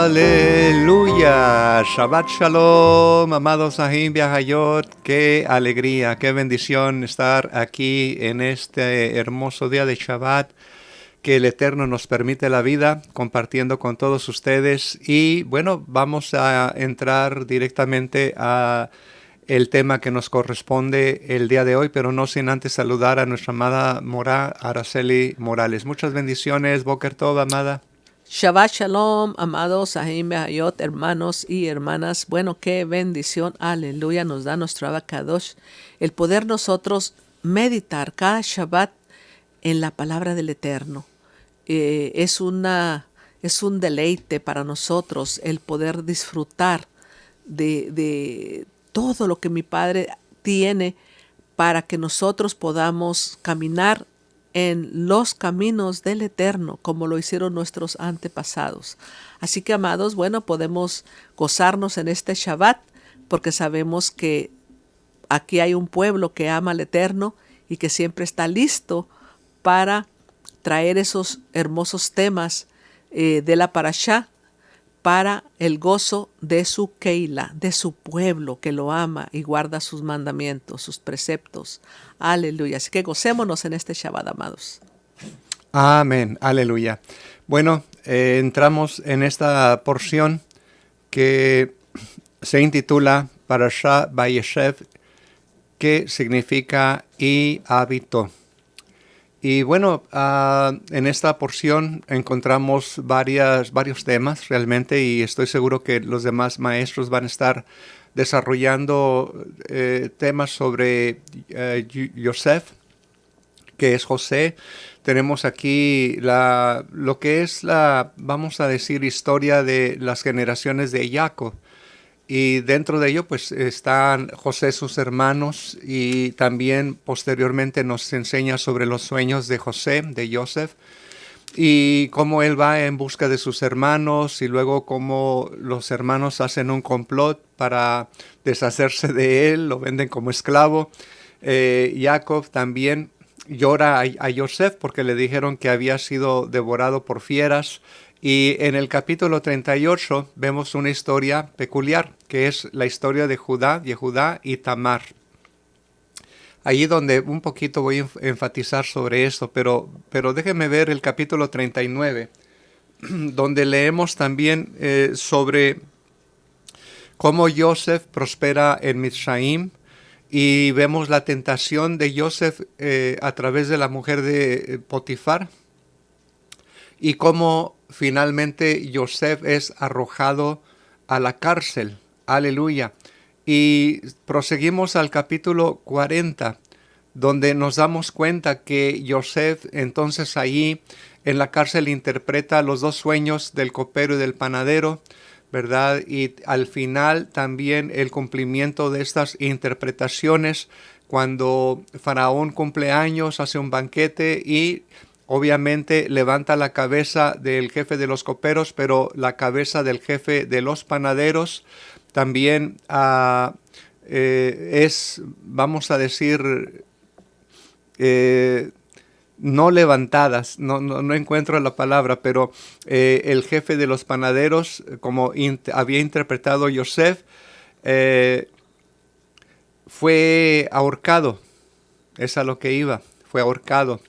Aleluya, Shabbat Shalom, amados Ahim Viajayot, qué alegría, qué bendición estar aquí en este hermoso día de Shabbat que el Eterno nos permite la vida, compartiendo con todos ustedes. Y bueno, vamos a entrar directamente a el tema que nos corresponde el día de hoy, pero no sin antes saludar a nuestra amada Morá Araceli Morales. Muchas bendiciones, Boker Tov, amada. Shabbat Shalom, amados Ahim Behayot, hermanos y hermanas. Bueno, qué bendición, aleluya, nos da nuestro Abacadosh el poder nosotros meditar cada Shabbat en la palabra del Eterno. Es un deleite para nosotros el poder disfrutar de todo lo que mi Padre tiene para que nosotros podamos caminar en los caminos del Eterno, como lo hicieron nuestros antepasados. Así que, amados, bueno, podemos gozarnos en este Shabbat, porque sabemos que aquí hay un pueblo que ama al Eterno y que siempre está listo para traer esos hermosos temas de la Parashá para el gozo de su Keila, de su pueblo que lo ama y guarda sus mandamientos, sus preceptos. Aleluya. Así que gocémonos en este Shabbat, amados. Amén, aleluya. Bueno, entramos en esta porción que se intitula Parashá Vayeshev, que significa y habitó. Y bueno, en esta porción encontramos varios temas realmente, y estoy seguro que los demás maestros van a estar desarrollando temas sobre Yosef, que es José. Tenemos aquí lo que es vamos a decir, historia de las generaciones de Jacob. Y dentro de ello pues están José, sus hermanos, y también posteriormente nos enseña sobre los sueños de José, de Joseph, y cómo él va en busca de sus hermanos, y luego cómo los hermanos hacen un complot para deshacerse de él, lo venden como esclavo. Jacob también llora a Joseph porque le dijeron que había sido devorado por fieras. Y en el capítulo 38 vemos una historia peculiar, que es la historia de Yehudá y Tamar. Allí donde un poquito voy a enfatizar sobre esto, pero déjenme ver el capítulo 39, donde leemos también sobre cómo Joseph prospera en Mitzrayim, y vemos la tentación de Joseph a través de la mujer de Potifar, y cómo finalmente Joseph es arrojado a la cárcel. Aleluya. Y proseguimos al capítulo 40, donde nos damos cuenta que Joseph entonces allí en la cárcel interpreta los dos sueños del copero y del panadero, ¿verdad? Y al final también el cumplimiento de estas interpretaciones, cuando Faraón cumple años, hace un banquete y obviamente levanta la cabeza del jefe de los coperos, pero la cabeza del jefe de los panaderos también es, vamos a decir, no levantadas, no encuentro la palabra, pero el jefe de los panaderos, como había interpretado Yosef, fue ahorcado. Es a lo que iba, fue ahorcado.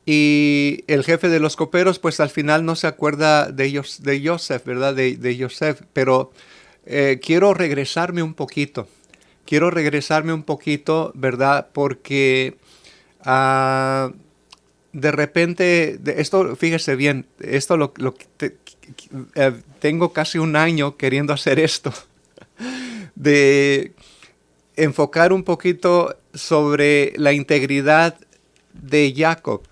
Y el jefe de los coperos, pues al final no se acuerda de Joseph, ¿verdad? De Joseph, pero quiero regresarme un poquito. ¿Verdad? Porque de repente, esto, fíjese bien, esto tengo casi un año queriendo hacer esto, de enfocar un poquito sobre la integridad de Jacob.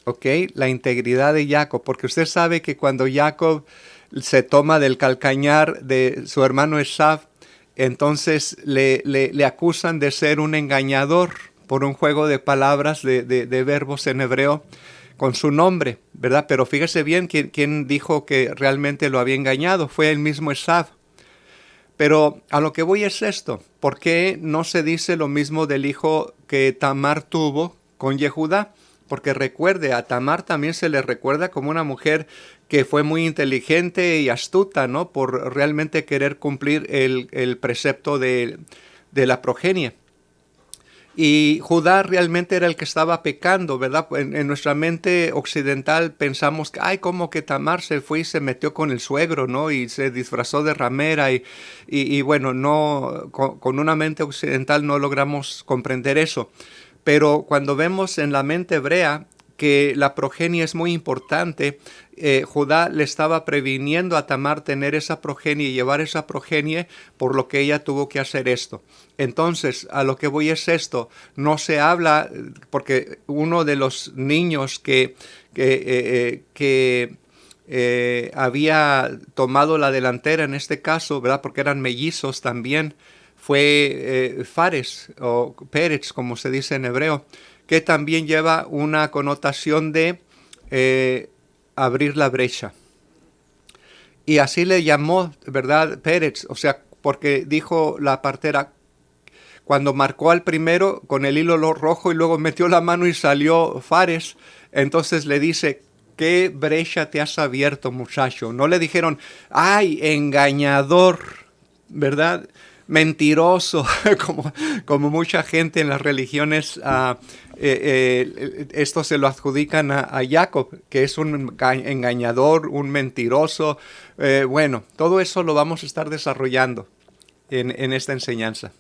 ¿Ok? La integridad de Jacob, porque usted sabe que cuando Jacob se toma del calcañar de su hermano Esaú, entonces le acusan de ser un engañador por un juego de palabras, de verbos en hebreo con su nombre, ¿verdad? Pero fíjese bien quién dijo que realmente lo había engañado, fue el mismo Esaú. Pero a lo que voy es esto: ¿por qué no se dice lo mismo del hijo que Tamar tuvo con Yehudá? porque recuerde, a Tamar también se le recuerda como una mujer que fue muy inteligente y astuta, ¿no? Por realmente querer cumplir el precepto de la progenie. Y Judá realmente era el que estaba pecando, ¿verdad? En nuestra mente occidental pensamos que, ay, como que Tamar se fue y se metió con el suegro, ¿no? Y se disfrazó de ramera y bueno, no, con una mente occidental no logramos comprender eso. Pero cuando vemos en la mente hebrea que la progenie es muy importante, Judá le estaba previniendo a Tamar tener esa progenie y llevar esa progenie, por lo que ella tuvo que hacer esto. Entonces, a lo que voy es esto, no se habla, porque uno de los niños que había tomado la delantera en este caso, ¿verdad? Porque eran mellizos también, fue Fares o Pérez, como se dice en hebreo, que también lleva una connotación de abrir la brecha. Y así le llamó, ¿verdad? Pérez, o sea, porque dijo la partera, cuando marcó al primero con el hilo rojo y luego metió la mano y salió Fares, entonces le dice, ¿qué brecha te has abierto, muchacho? No le dijeron, ay, engañador, ¿verdad? Mentiroso, como mucha gente en las religiones, esto se lo adjudican a Jacob, que es un engañador, un mentiroso. Bueno, todo eso lo vamos a estar desarrollando en esta enseñanza.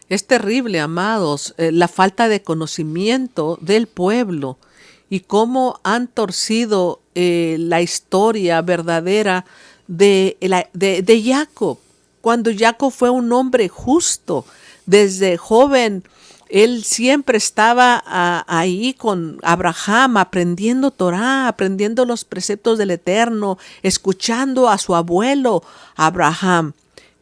Es terrible, amados, la falta de conocimiento del pueblo y cómo han torcido la historia verdadera de Jacob. Cuando Jacob fue un hombre justo, desde joven, él siempre estaba ahí con Abraham, aprendiendo Torá, aprendiendo los preceptos del Eterno, escuchando a su abuelo Abraham.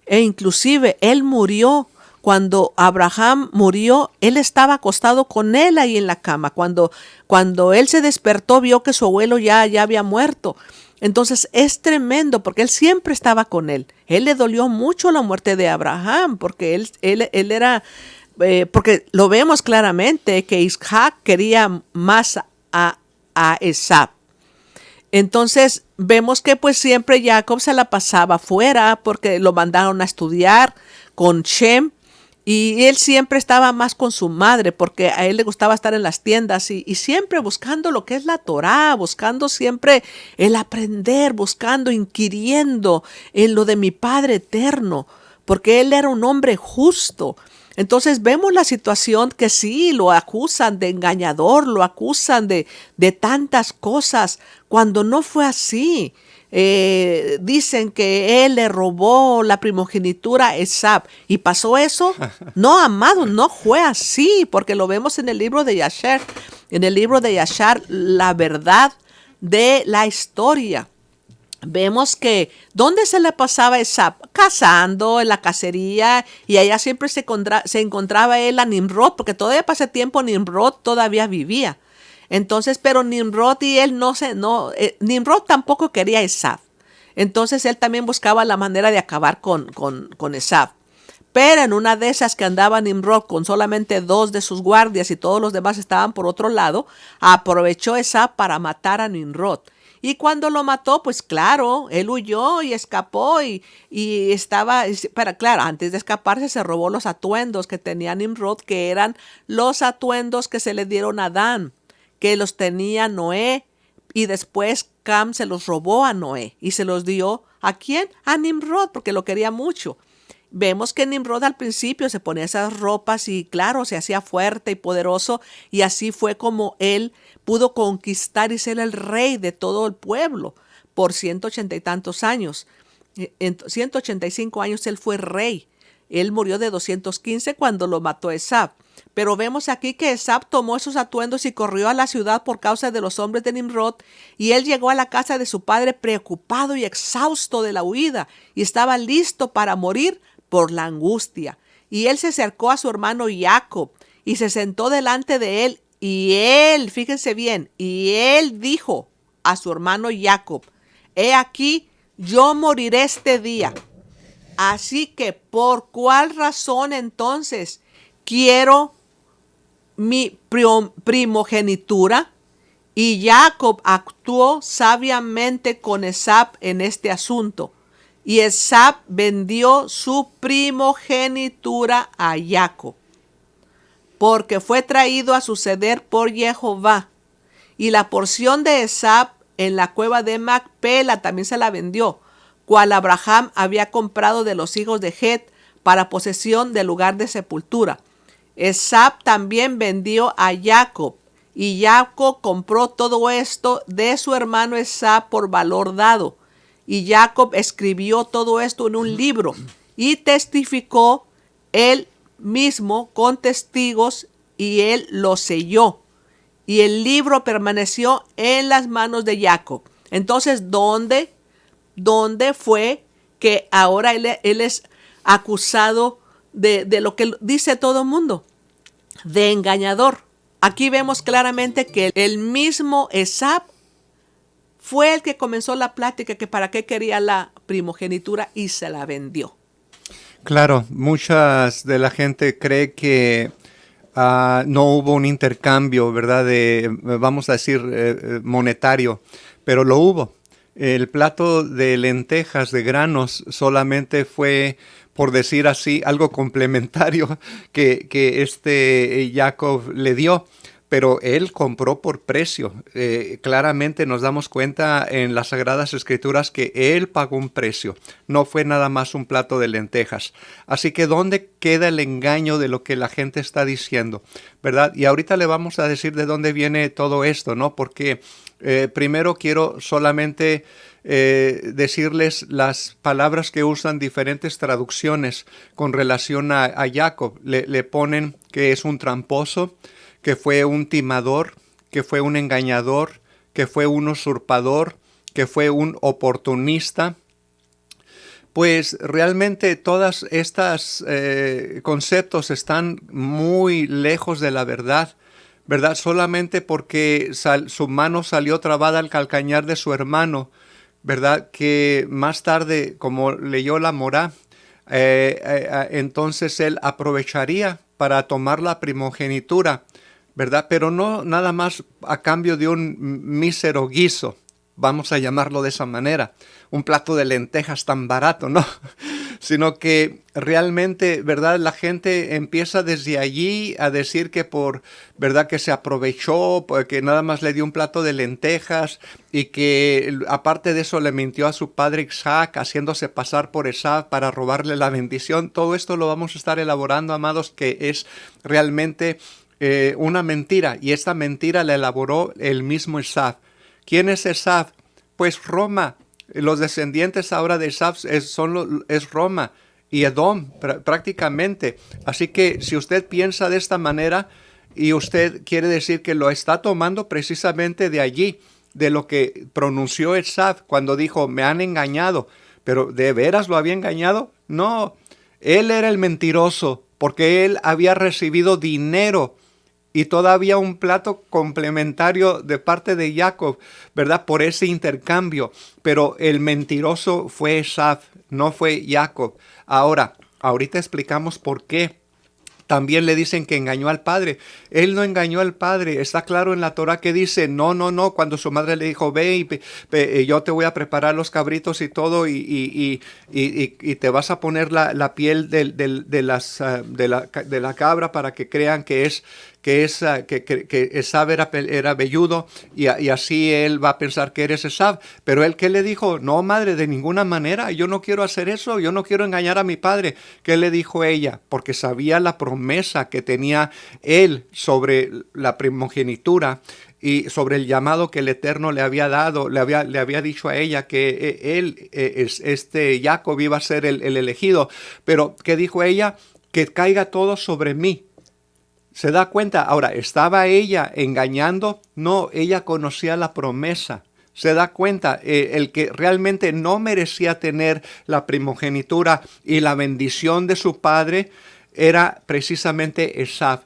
E inclusive él murió. Cuando Abraham murió, él estaba acostado con él ahí en la cama. Cuando él se despertó, vio que su abuelo ya había muerto. Entonces es tremendo porque él siempre estaba con él. Él le dolió mucho la muerte de Abraham porque él era, porque lo vemos claramente que Isaac quería más a Esab. Entonces vemos que pues siempre Jacob se la pasaba afuera porque lo mandaron a estudiar con Shem. Y él siempre estaba más con su madre porque a él le gustaba estar en las tiendas y siempre buscando lo que es la Torá, buscando siempre el aprender, buscando, inquiriendo en lo de mi Padre eterno, porque él era un hombre justo. Entonces vemos la situación que sí, lo acusan de engañador, lo acusan de tantas cosas, cuando no fue así. Dicen que él le robó la primogenitura a Esab. ¿Y pasó eso? No, amado, no fue así, porque lo vemos en el libro de Yashar. En el libro de Yashar, la verdad de la historia. Vemos que, ¿dónde se le pasaba a Esab? Cazando, en la cacería, y allá siempre se encontraba él a Nimrod, porque todavía para ese tiempo Nimrod todavía vivía. Entonces, pero Nimrod y él Nimrod tampoco quería a Esab. Entonces él también buscaba la manera de acabar con Esab. Pero en una de esas que andaba Nimrod con solamente 2 de sus guardias y todos los demás estaban por otro lado, aprovechó Esab para matar a Nimrod. Y cuando lo mató, pues claro, él huyó y escapó y estaba, pero claro, antes de escaparse se robó los atuendos que tenía Nimrod, que eran los atuendos que se le dieron a Adán, que los tenía Noé, y después Cam se los robó a Noé y se los dio ¿a quién? A Nimrod, porque lo quería mucho. Vemos que Nimrod al principio se ponía esas ropas y claro, se hacía fuerte y poderoso, y así fue como él pudo conquistar y ser el rey de todo el pueblo por 180 y tantos años. En 185 años él fue rey. Él murió de 215 cuando lo mató Esab. Pero vemos aquí que Esab tomó esos atuendos y corrió a la ciudad por causa de los hombres de Nimrod, y él llegó a la casa de su padre preocupado y exhausto de la huida, y estaba listo para morir por la angustia. Y él se acercó a su hermano Jacob y se sentó delante de él, y él, fíjense bien, y él dijo a su hermano Jacob: he aquí, yo moriré este día. Así que, ¿por cuál razón entonces quiero mi primogenitura? Y Jacob actuó sabiamente con Esab en este asunto. Y Esab vendió su primogenitura a Jacob, porque fue traído a suceder por Jehová. Y la porción de Esab en la cueva de Macpela también se la vendió, cual Abraham había comprado de los hijos de Het para posesión del lugar de sepultura. Esab también vendió a Jacob, y Jacob compró todo esto de su hermano Esab por valor dado. Y Jacob escribió todo esto en un libro y testificó él mismo con testigos, y él lo selló. Y el libro permaneció en las manos de Jacob. Entonces, ¿dónde fue que ahora él es acusado de lo que dice todo el mundo? De engañador. Aquí vemos claramente que el mismo Esab fue el que comenzó la plática, que para qué quería la primogenitura, y se la vendió. Claro, muchas de la gente cree que no hubo un intercambio, ¿verdad? Vamos a decir, monetario, pero lo hubo. El plato de lentejas, de granos, solamente fue, por decir así, algo complementario que Jacob le dio. Pero él compró por precio. Claramente nos damos cuenta en las Sagradas Escrituras que él pagó un precio. No fue nada más un plato de lentejas. Así que ¿dónde queda el engaño de lo que la gente está diciendo? ¿Verdad? Y ahorita le vamos a decir de dónde viene todo esto, ¿no? Porque primero quiero solamente decirles las palabras que usan diferentes traducciones con relación a Jacob. Le ponen que es un tramposo, que fue un timador, que fue un engañador, que fue un usurpador, que fue un oportunista. Pues realmente todas estas conceptos están muy lejos de la verdad, ¿verdad? Solamente porque su mano salió trabada al calcañar de su hermano, ¿verdad? Que más tarde, como leyó la Morá, entonces él aprovecharía para tomar la primogenitura, ¿verdad? Pero no nada más a cambio de un mísero guiso, vamos a llamarlo de esa manera, un plato de lentejas tan barato, ¿no? Sino que realmente, ¿verdad? La gente empieza desde allí a decir que ¿verdad? Que se aprovechó, que nada más le dio un plato de lentejas y que aparte de eso le mintió a su padre Isaac, haciéndose pasar por Esab para robarle la bendición. Todo esto lo vamos a estar elaborando, amados, que es realmente una mentira, y esta mentira la elaboró el mismo Esab. ¿Quién es Esab? Pues Roma. Los descendientes ahora de Esab es Roma y Edom prácticamente. Así que si usted piensa de esta manera y usted quiere decir que lo está tomando precisamente de allí, de lo que pronunció Esab cuando dijo, me han engañado, pero ¿de veras lo había engañado? No, él era el mentiroso porque él había recibido dinero y todavía un plato complementario de parte de Jacob, ¿verdad? Por ese intercambio. Pero el mentiroso fue Esab, no fue Jacob. Ahorita explicamos por qué. También le dicen que engañó al padre. Él no engañó al padre. Está claro en la Torah que dice, no. Cuando su madre le dijo, ve y yo te voy a preparar los cabritos y todo y te vas a poner la piel de la cabra para que crean que Esab era velludo y así él va a pensar que eres Esab. Pero él, ¿qué le dijo? No, madre, de ninguna manera. Yo no quiero hacer eso. Yo no quiero engañar a mi padre. ¿Qué le dijo ella? Porque sabía la promesa que tenía él sobre la primogenitura y sobre el llamado que el Eterno le había dado, le había dicho a ella que él, Jacob, iba a ser el elegido. Pero ¿qué dijo ella? Que caiga todo sobre mí. ¿Se da cuenta? Ahora, ¿estaba ella engañando? No, ella conocía la promesa. ¿Se da cuenta? El que realmente no merecía tener la primogenitura y la bendición de su padre era precisamente Esab.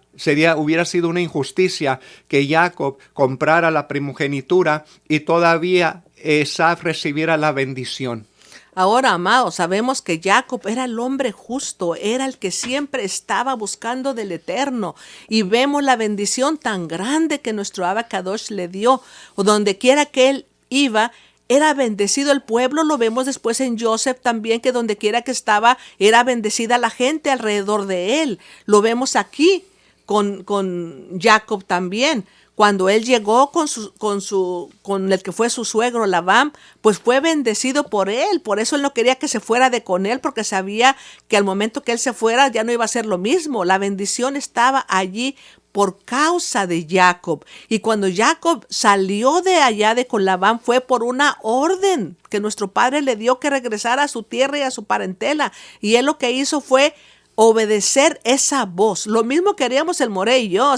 Hubiera sido una injusticia que Jacob comprara la primogenitura y todavía Esab recibiera la bendición. Ahora, amados, sabemos que Jacob era el hombre justo, era el que siempre estaba buscando del Eterno. Y vemos la bendición tan grande que nuestro Abacadosh le dio. O donde quiera que él iba, era bendecido el pueblo. Lo vemos después en Joseph también, que donde quiera que estaba, era bendecida la gente alrededor de él. Lo vemos aquí con Jacob también. Cuando él llegó con el que fue su suegro Labán, pues fue bendecido por él. Por eso él no quería que se fuera de con él, porque sabía que al momento que él se fuera ya no iba a ser lo mismo. La bendición estaba allí por causa de Jacob. Y cuando Jacob salió de allá de con Labán, fue por una orden que nuestro padre le dio, que regresara a su tierra y a su parentela. Y él lo que hizo fue obedecer esa voz. Lo mismo queríamos el More y yo.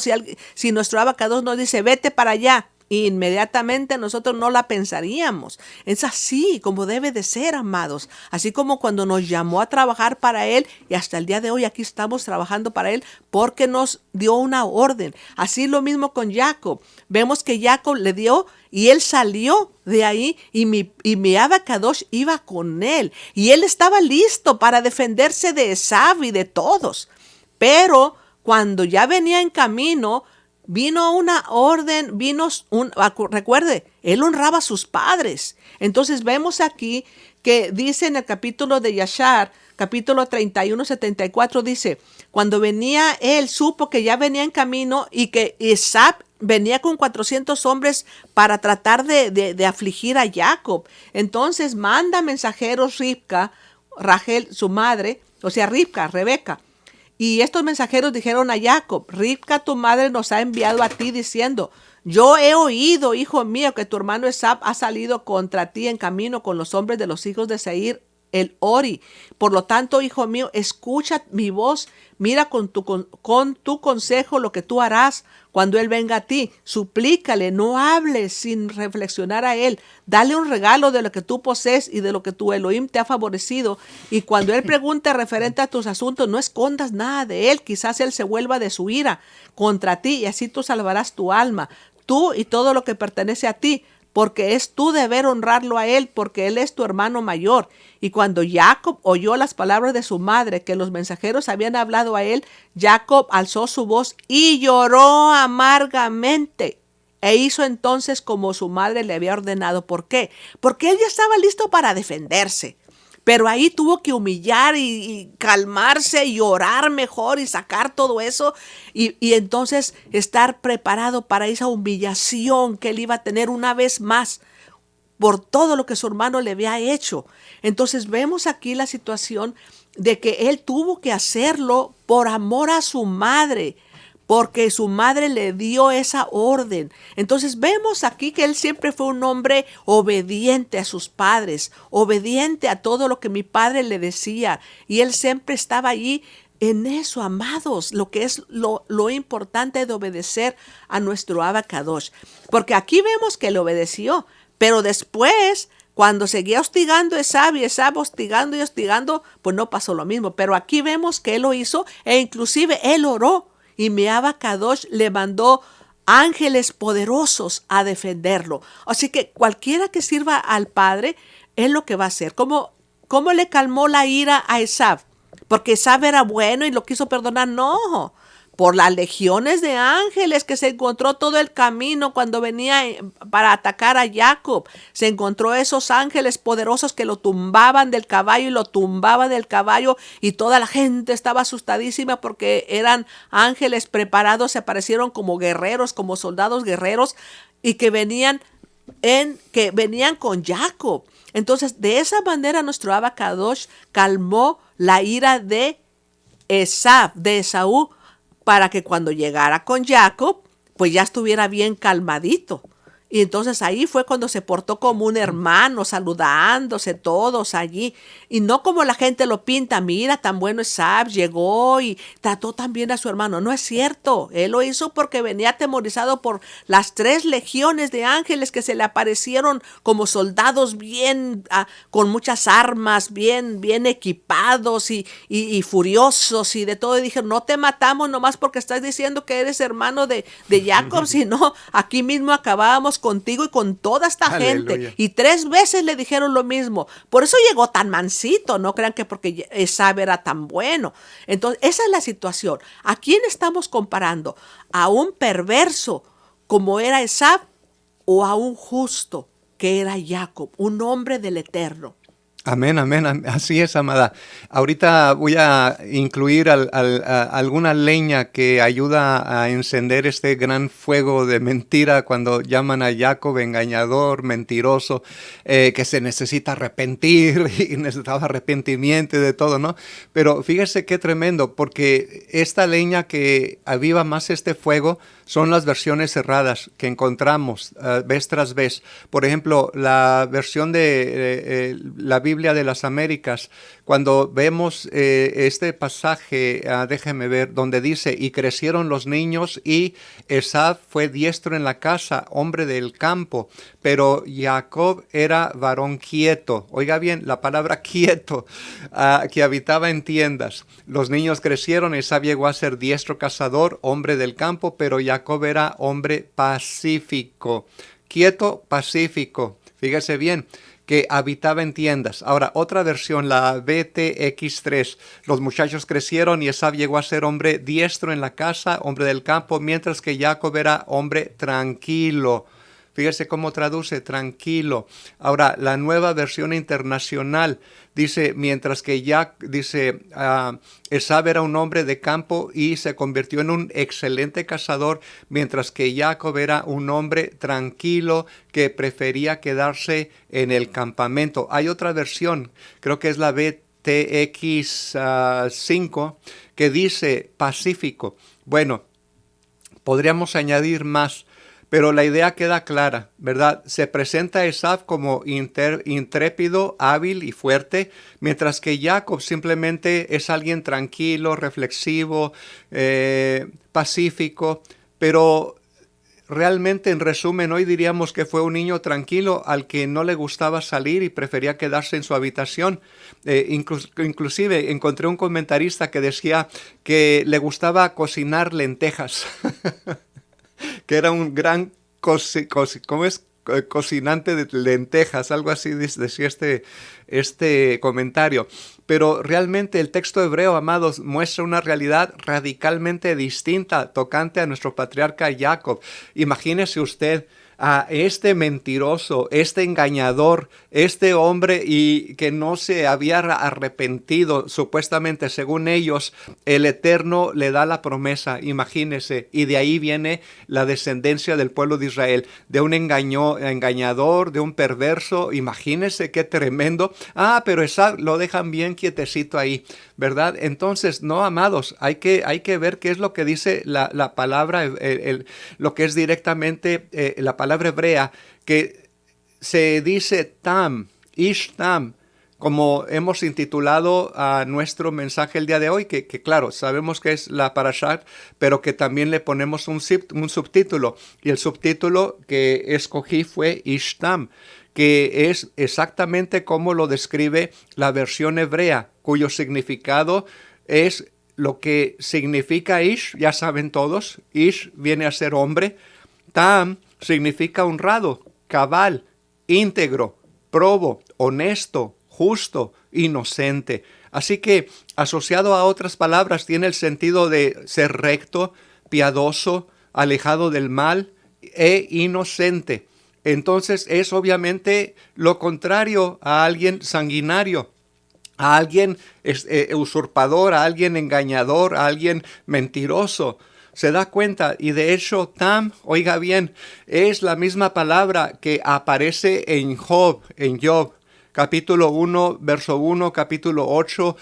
Si nuestro Abacados nos dice, vete para allá, inmediatamente nosotros no la pensaríamos. Es así como debe de ser, amados. Así como cuando nos llamó a trabajar para Él, y hasta el día de hoy aquí estamos trabajando para Él, porque nos dio una orden. Así lo mismo con Jacob. Vemos que Jacob le dio y él salió de ahí, y mi Abacadosh iba con él. Y él estaba listo para defenderse de Esaú y de todos. Pero cuando ya venía en camino, vino una orden, recuerde, él honraba a sus padres. Entonces vemos aquí que dice en el capítulo de Yashar, capítulo 31, 74, dice, cuando venía él, supo que ya venía en camino y que Esaú venía con 400 hombres para tratar de afligir a Jacob. Entonces manda mensajeros Ribca, Rachel, su madre, o sea, Rebeca. Y estos mensajeros dijeron a Jacob, Ribca, tu madre, nos ha enviado a ti diciendo, yo he oído, hijo mío, que tu hermano Esaú ha salido contra ti en camino con los hombres de los hijos de Seir, el Ori. Por lo tanto, hijo mío, escucha mi voz, mira con tu consejo lo que tú harás cuando él venga a ti. Suplícale, no hables sin reflexionar a él. Dale un regalo de lo que tú posees y de lo que tu Elohim te ha favorecido. Y cuando él pregunte referente a tus asuntos, no escondas nada de él. Quizás él se vuelva de su ira contra ti y así tú salvarás tu alma, tú y todo lo que pertenece a ti, porque es tu deber honrarlo a él, porque él es tu hermano mayor. Y cuando Jacob oyó las palabras de su madre, que los mensajeros habían hablado a él, Jacob alzó su voz y lloró amargamente. E hizo entonces como su madre le había ordenado. ¿Por qué? Porque él ya estaba listo para defenderse. Pero ahí tuvo que humillar y calmarse y orar mejor y sacar todo eso y entonces estar preparado para esa humillación que él iba a tener una vez más por todo lo que su hermano le había hecho. Entonces vemos aquí la situación de que él tuvo que hacerlo por amor a su madre, porque su madre le dio esa orden. Entonces vemos aquí que él siempre fue un hombre obediente a sus padres, obediente a todo lo que mi padre le decía, y él siempre estaba allí en eso, amados, lo que es lo importante de obedecer a nuestro Abacadosh, porque aquí vemos que él obedeció, pero después, cuando seguía hostigando a Esaú y Esaú hostigando y hostigando, pues no pasó lo mismo, pero aquí vemos que él lo hizo e inclusive él oró. Y mi Abacadosh le mandó ángeles poderosos a defenderlo. Así que cualquiera que sirva al Padre es lo que va a hacer. ¿Cómo le calmó la ira a Esaú? Porque Esaú era bueno y lo quiso perdonar. No, por las legiones de ángeles que se encontró todo el camino cuando venía para atacar a Jacob. Se encontró esos ángeles poderosos que lo tumbaban del caballo y lo tumbaban del caballo, y toda la gente estaba asustadísima porque eran ángeles preparados, se aparecieron como guerreros, como soldados guerreros, y que venían con Jacob. Entonces, de esa manera nuestro Abacadosh calmó la ira de Esaú, para que cuando llegara con Jacob, pues ya estuviera bien calmadito. Y entonces ahí fue cuando se portó como un hermano, saludándose todos allí. Y no como la gente lo pinta, mira, tan bueno Esaú, llegó y trató tan bien a su hermano. No es cierto, él lo hizo porque venía atemorizado por las 3 legiones de ángeles que se le aparecieron como soldados bien, con muchas armas, bien equipados y furiosos y de todo. Y dijeron, no te matamos nomás porque estás diciendo que eres hermano de Jacob, sino aquí mismo acabábamos contigo y con toda esta Aleluya. gente. Y 3 veces le dijeron lo mismo. Por eso llegó tan mansito, no crean que porque Esab era tan bueno. Entonces, esa es la situación. ¿A quién estamos comparando? ¿A un perverso como era Esab o a un justo que era Jacob, un hombre del Eterno? Amén, amén, así es, amada. Ahorita voy a incluir alguna leña que ayuda a encender este gran fuego de mentira cuando llaman a Jacob engañador, mentiroso, que se necesita arrepentir y necesitaba arrepentimiento y de todo, ¿no? Pero fíjese qué tremendo, porque esta leña que aviva más este fuego son las versiones cerradas que encontramos vez tras vez. Por ejemplo, la versión de la Biblia de las Américas, cuando vemos este pasaje, déjeme ver, donde dice, y crecieron los niños y Esab fue diestro en la casa, hombre del campo, pero Jacob era varón quieto. Oiga bien, la palabra quieto, que habitaba en tiendas. Los niños crecieron, Esab llegó a ser diestro cazador, hombre del campo, pero Jacob era hombre pacífico. Quieto, pacífico. Fíjese bien, que habitaba en tiendas. Ahora, otra versión, la BTX3. Los muchachos crecieron y Esab llegó a ser hombre diestro en la casa, hombre del campo, mientras que Jacob era hombre tranquilo. Fíjese cómo traduce, tranquilo. Ahora, la nueva versión internacional dice, mientras que Esab era un hombre de campo y se convirtió en un excelente cazador, mientras que Jacob era un hombre tranquilo que prefería quedarse en el campamento. Hay otra versión, creo que es la BTX5, que dice pacífico. Bueno, podríamos añadir más, pero la idea queda clara, ¿verdad? Se presenta a Esab como intrépido, hábil y fuerte, mientras que Jacob simplemente es alguien tranquilo, reflexivo, pacífico, pero realmente, en resumen, hoy diríamos que fue un niño tranquilo al que no le gustaba salir y prefería quedarse en su habitación. Inclusive encontré un comentarista que decía que le gustaba cocinar lentejas. Que era un gran cocinante de lentejas, algo así decía este comentario. Pero realmente el texto hebreo, amados, muestra una realidad radicalmente distinta tocante a nuestro patriarca Jacob. Imagínese usted a este mentiroso, este engañador, este hombre y que no se había arrepentido, supuestamente según ellos, el Eterno le da la promesa, imagínese, y de ahí viene la descendencia del pueblo de Israel, de un engañador, de un perverso, imagínese qué tremendo. Pero esa lo dejan bien quietecito ahí, ¿verdad? Entonces, no, amados, hay que ver qué es lo que dice la palabra, lo que es directamente la palabra hebrea, que se dice tam, ish tam, como hemos intitulado a nuestro mensaje el día de hoy, que claro, sabemos que es la parashat, pero que también le ponemos un subtítulo, y el subtítulo que escogí fue ish tam, que es exactamente como lo describe la versión hebrea, cuyo significado es lo que significa Ish, ya saben todos. Ish viene a ser hombre. Tam significa honrado, cabal, íntegro, probo, honesto, justo, inocente. Así que, asociado a otras palabras, tiene el sentido de ser recto, piadoso, alejado del mal e inocente. Entonces es obviamente lo contrario a alguien sanguinario, a alguien usurpador, a alguien engañador, a alguien mentiroso. Se da cuenta, y de hecho tam, oiga bien, es la misma palabra que aparece en Job, capítulo 1, verso 1, capítulo 8,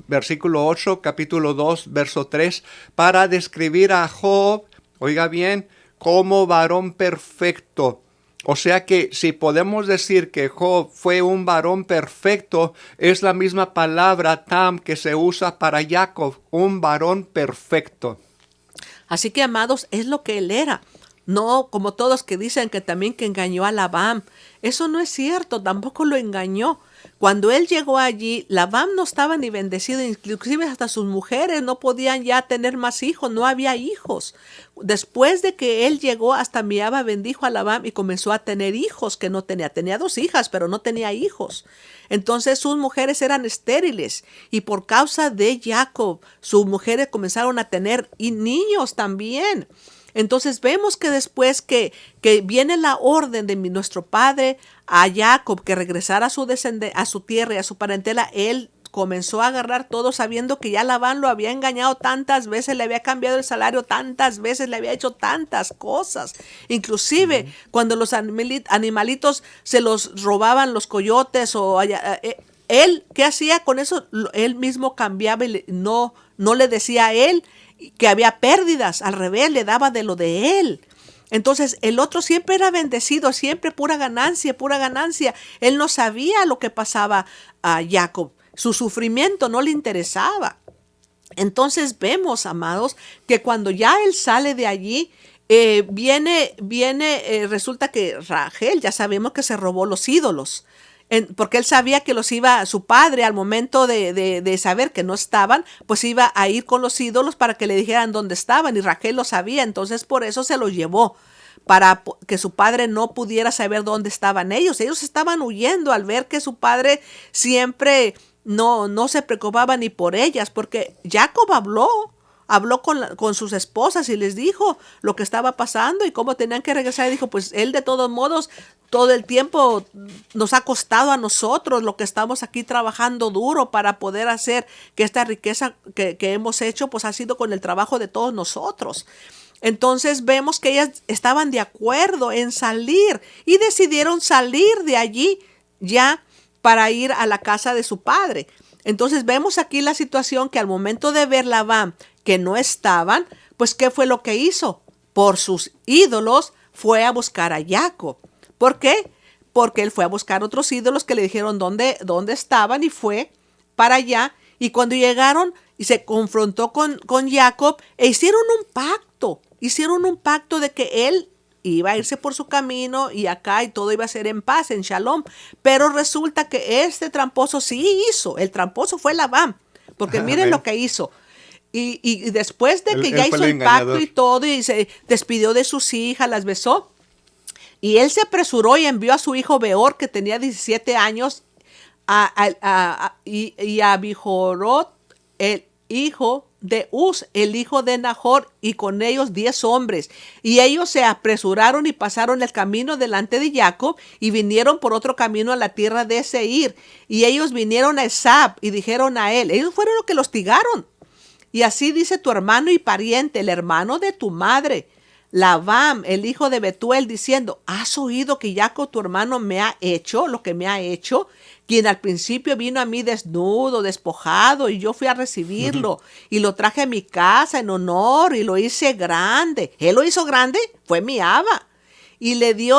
versículo 8, capítulo 2, verso 3, para describir a Job, oiga bien, como varón perfecto. O sea que si podemos decir que Job fue un varón perfecto, es la misma palabra tam que se usa para Jacob, un varón perfecto. Así que, amados, es lo que él era. No, como todos que dicen que también que engañó a Labán. Eso no es cierto, tampoco lo engañó. Cuando él llegó allí, Labán no estaba ni bendecido, inclusive hasta sus mujeres no podían ya tener más hijos, no había hijos. Después de que él llegó, hasta Miaba bendijo a Labán y comenzó a tener hijos que no tenía. Tenía 2 hijas, pero no tenía hijos. Entonces sus mujeres eran estériles y por causa de Jacob, sus mujeres comenzaron a tener niños también. Entonces vemos que después que viene la orden de nuestro padre a Jacob que regresara a a su tierra y a su parentela, él comenzó a agarrar todo sabiendo que ya Labán lo había engañado tantas veces, le había cambiado el salario tantas veces, le había hecho tantas cosas. Inclusive cuando los animalitos se los robaban los coyotes o él, ¿qué hacía con eso? Él mismo cambiaba y no le decía a él que había pérdidas, al revés, le daba de lo de él. Entonces el otro siempre era bendecido, siempre pura ganancia, pura ganancia. Él no sabía lo que pasaba a Jacob, su sufrimiento no le interesaba. Entonces vemos, amados, que cuando ya él sale de allí, resulta que Rachel, ya sabemos que se robó los ídolos. Porque él sabía que su padre al momento de saber que no estaban, pues iba a ir con los ídolos para que le dijeran dónde estaban, y Rachel lo sabía, entonces por eso se los llevó, para que su padre no pudiera saber dónde estaban ellos. Ellos estaban huyendo al ver que su padre siempre no se preocupaba ni por ellas, porque Jacob habló con sus esposas y les dijo lo que estaba pasando y cómo tenían que regresar. Y dijo, pues él de todos modos, todo el tiempo nos ha costado a nosotros lo que estamos aquí trabajando duro para poder hacer que esta riqueza que hemos hecho, pues ha sido con el trabajo de todos nosotros. Entonces vemos que ellas estaban de acuerdo en salir y decidieron salir de allí ya para ir a la casa de su padre. Entonces vemos aquí la situación que al momento de ver Labán que no estaban, pues ¿qué fue lo que hizo? Por sus ídolos fue a buscar a Jacob. ¿Por qué? Porque él fue a buscar otros ídolos que le dijeron dónde estaban y fue para allá. Y cuando llegaron y se confrontó con Jacob e hicieron un pacto. Hicieron un pacto de que él iba a irse por su camino y acá y todo iba a ser en paz, en shalom. Pero resulta que este tramposo sí hizo. El tramposo fue Labán. Porque miren lo que hizo. Y después de que ya hizo el pacto y todo y se despidió de sus hijas, las besó. Y él se apresuró y envió a su hijo Beor, que tenía 17 años, y a Bijorot, el hijo de Uz, el hijo de Nahor, y con ellos 10 hombres. Y ellos se apresuraron y pasaron el camino delante de Jacob y vinieron por otro camino a la tierra de Seir. Y ellos vinieron a Esab y dijeron a él, ellos fueron los que los hostigaron. Y así dice tu hermano y pariente, el hermano de tu madre, Labán, el hijo de Betuel, diciendo, ¿has oído que Jacob tu hermano me ha hecho lo que me ha hecho? Quien al principio vino a mí desnudo, despojado, y yo fui a recibirlo, y lo traje a mi casa en honor, y lo hice grande. ¿Él lo hizo grande? Fue mi Abba. Y le di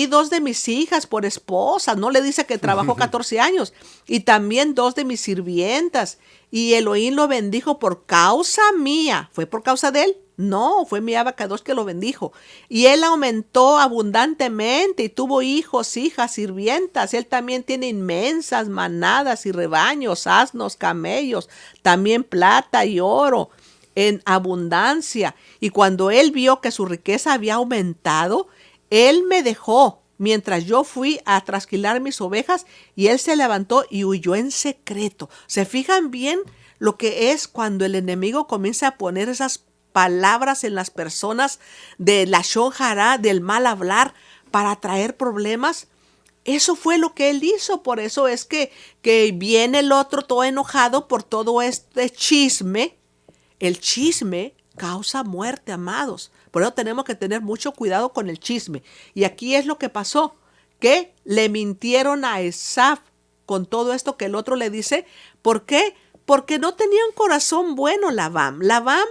2 de mis hijas por esposas. No le dice que trabajó 14 años. Y también 2 de mis sirvientas. Y Elohim lo bendijo por causa mía. ¿Fue por causa de él? No, fue mi Abacados que lo bendijo. Y él aumentó abundantemente y tuvo hijos, hijas, sirvientas. Él también tiene inmensas manadas y rebaños, asnos, camellos, también plata y oro en abundancia. Y cuando él vio que su riqueza había aumentado, él me dejó mientras yo fui a trasquilar mis ovejas, y él se levantó y huyó en secreto. ¿Se fijan bien lo que es cuando el enemigo comienza a poner esas palabras en las personas de lashon hará, del mal hablar, para traer problemas? Eso fue lo que él hizo. Por eso es que viene el otro todo enojado por todo este chisme. El chisme causa muerte, amados. Por eso tenemos que tener mucho cuidado con el chisme. Y aquí es lo que pasó, que le mintieron a Esaf con todo esto que el otro le dice. ¿Por qué? Porque no tenía un corazón bueno Labán. Labán,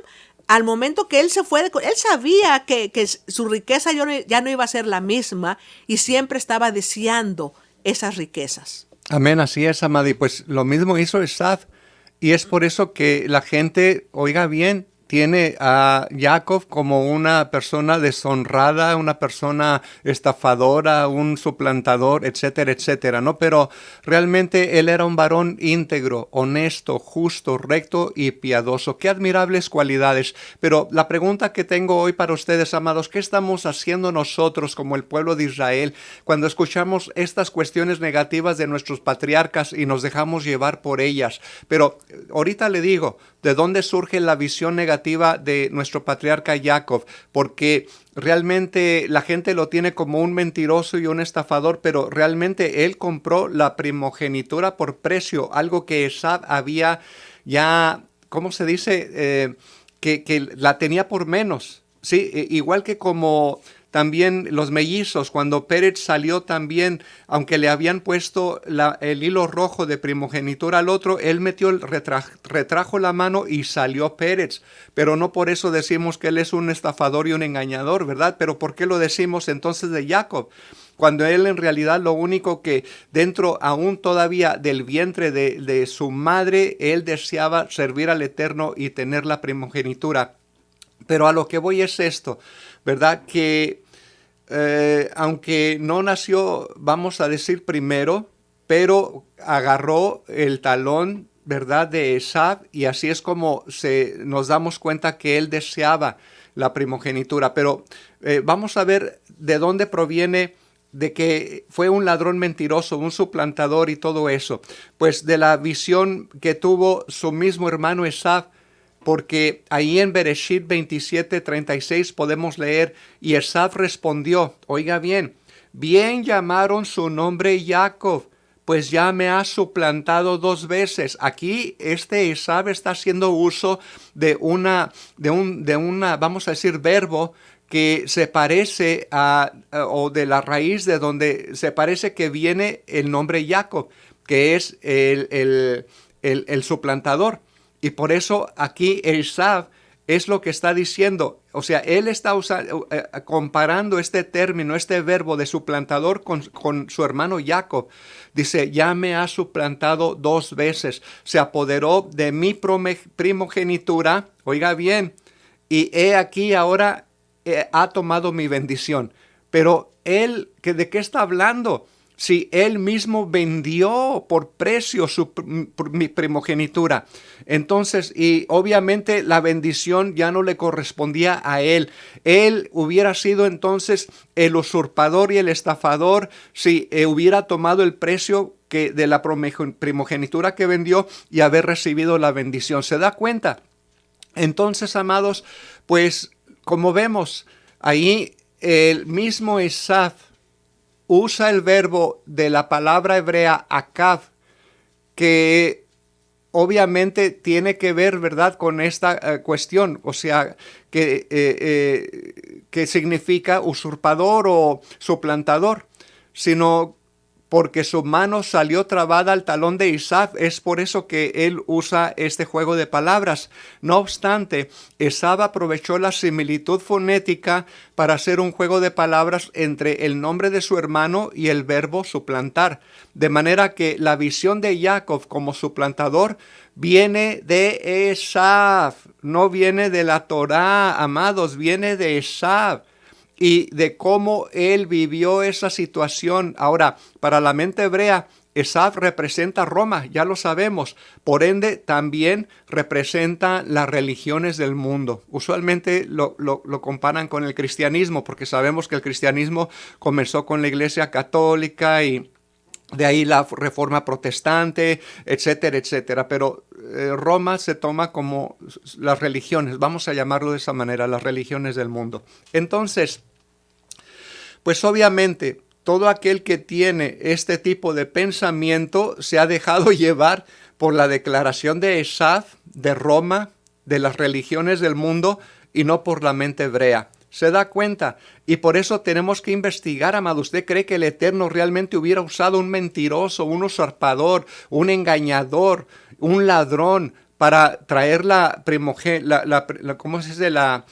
al momento que él se fue, él sabía que su riqueza ya no iba a ser la misma, y siempre estaba deseando esas riquezas. Amén, así es, Amadi. Pues lo mismo hizo Esaf. Y es por eso que la gente, oiga bien, tiene a Jacob como una persona deshonrada, una persona estafadora, un suplantador, etcétera, etcétera, ¿no? Pero realmente él era un varón íntegro, honesto, justo, recto y piadoso. Qué admirables cualidades. Pero la pregunta que tengo hoy para ustedes, amados, ¿qué estamos haciendo nosotros como el pueblo de Israel cuando escuchamos estas cuestiones negativas de nuestros patriarcas y nos dejamos llevar por ellas? Pero ahorita le digo, ¿de dónde surge la visión negativa de nuestro patriarca Jacob? Porque realmente la gente lo tiene como un mentiroso y un estafador, pero realmente él compró la primogenitura por precio, algo que Esaú había ya, ¿cómo se dice? Que la tenía por menos, ¿sí? Igual que como también los mellizos, cuando Pérez salió también, aunque le habían puesto el hilo rojo de primogenitura al otro, él metió retrajo la mano y salió Pérez. Pero no por eso decimos que él es un estafador y un engañador, ¿verdad? Pero ¿por qué lo decimos entonces de Jacob? Cuando él en realidad lo único que dentro aún todavía del vientre de su madre, él deseaba servir al Eterno y tener la primogenitura. Pero a lo que voy es esto, ¿verdad? Que aunque no nació, vamos a decir primero, pero agarró el talón, ¿verdad?, de Esaú, y así es como nos damos cuenta que él deseaba la primogenitura. Pero vamos a ver de dónde proviene de que fue un ladrón mentiroso, un suplantador y todo eso. Pues de la visión que tuvo su mismo hermano Esaú, porque ahí en Bereshit 27:36 podemos leer, y Esaú respondió, oiga bien, bien llamaron su nombre Jacob, pues ya me ha suplantado 2 veces. Aquí Esaú está haciendo uso de una, vamos a decir, verbo que se parece o de la raíz de donde se parece que viene el nombre Jacob, que es el suplantador. Y por eso aquí Esaú es lo que está diciendo. O sea, él está comparando este término, este verbo de suplantador con su hermano Jacob. Dice, ya me ha suplantado 2 veces. Se apoderó de mi primogenitura. Oiga bien. Y he aquí ahora ha tomado mi bendición. Pero él, ¿de qué está hablando? Si él mismo vendió por precio mi primogenitura. Entonces, y obviamente la bendición ya no le correspondía a él. Él hubiera sido entonces el usurpador y el estafador si hubiera tomado el precio de la primogenitura que vendió y haber recibido la bendición. ¿Se da cuenta? Entonces, amados, pues como vemos, ahí el mismo Esaú usa el verbo de la palabra hebrea akav, que obviamente tiene que ver, ¿verdad?, con esta cuestión, o sea, que significa usurpador o suplantador, sino porque su mano salió trabada al talón de Esaú. Es por eso que él usa este juego de palabras. No obstante, Esaú aprovechó la similitud fonética para hacer un juego de palabras entre el nombre de su hermano y el verbo suplantar. De manera que la visión de Jacob como suplantador viene de Esaú, no viene de la Torá, amados, viene de Esaú. Y de cómo él vivió esa situación. Ahora, para la mente hebrea, Esaú representa Roma, ya lo sabemos. Por ende, también representa las religiones del mundo. Usualmente lo comparan con el cristianismo, porque sabemos que el cristianismo comenzó con la Iglesia Católica y de ahí la Reforma Protestante, etcétera, etcétera. Pero Roma se toma como las religiones, vamos a llamarlo de esa manera, las religiones del mundo. Entonces, pues obviamente todo aquel que tiene este tipo de pensamiento se ha dejado llevar por la declaración de Esaú, de Roma, de las religiones del mundo y no por la mente hebrea. ¿Se da cuenta? Y por eso tenemos que investigar, amado. ¿Usted cree que el Eterno realmente hubiera usado un mentiroso, un usurpador, un engañador, un ladrón para traer ¿cómo se dice? La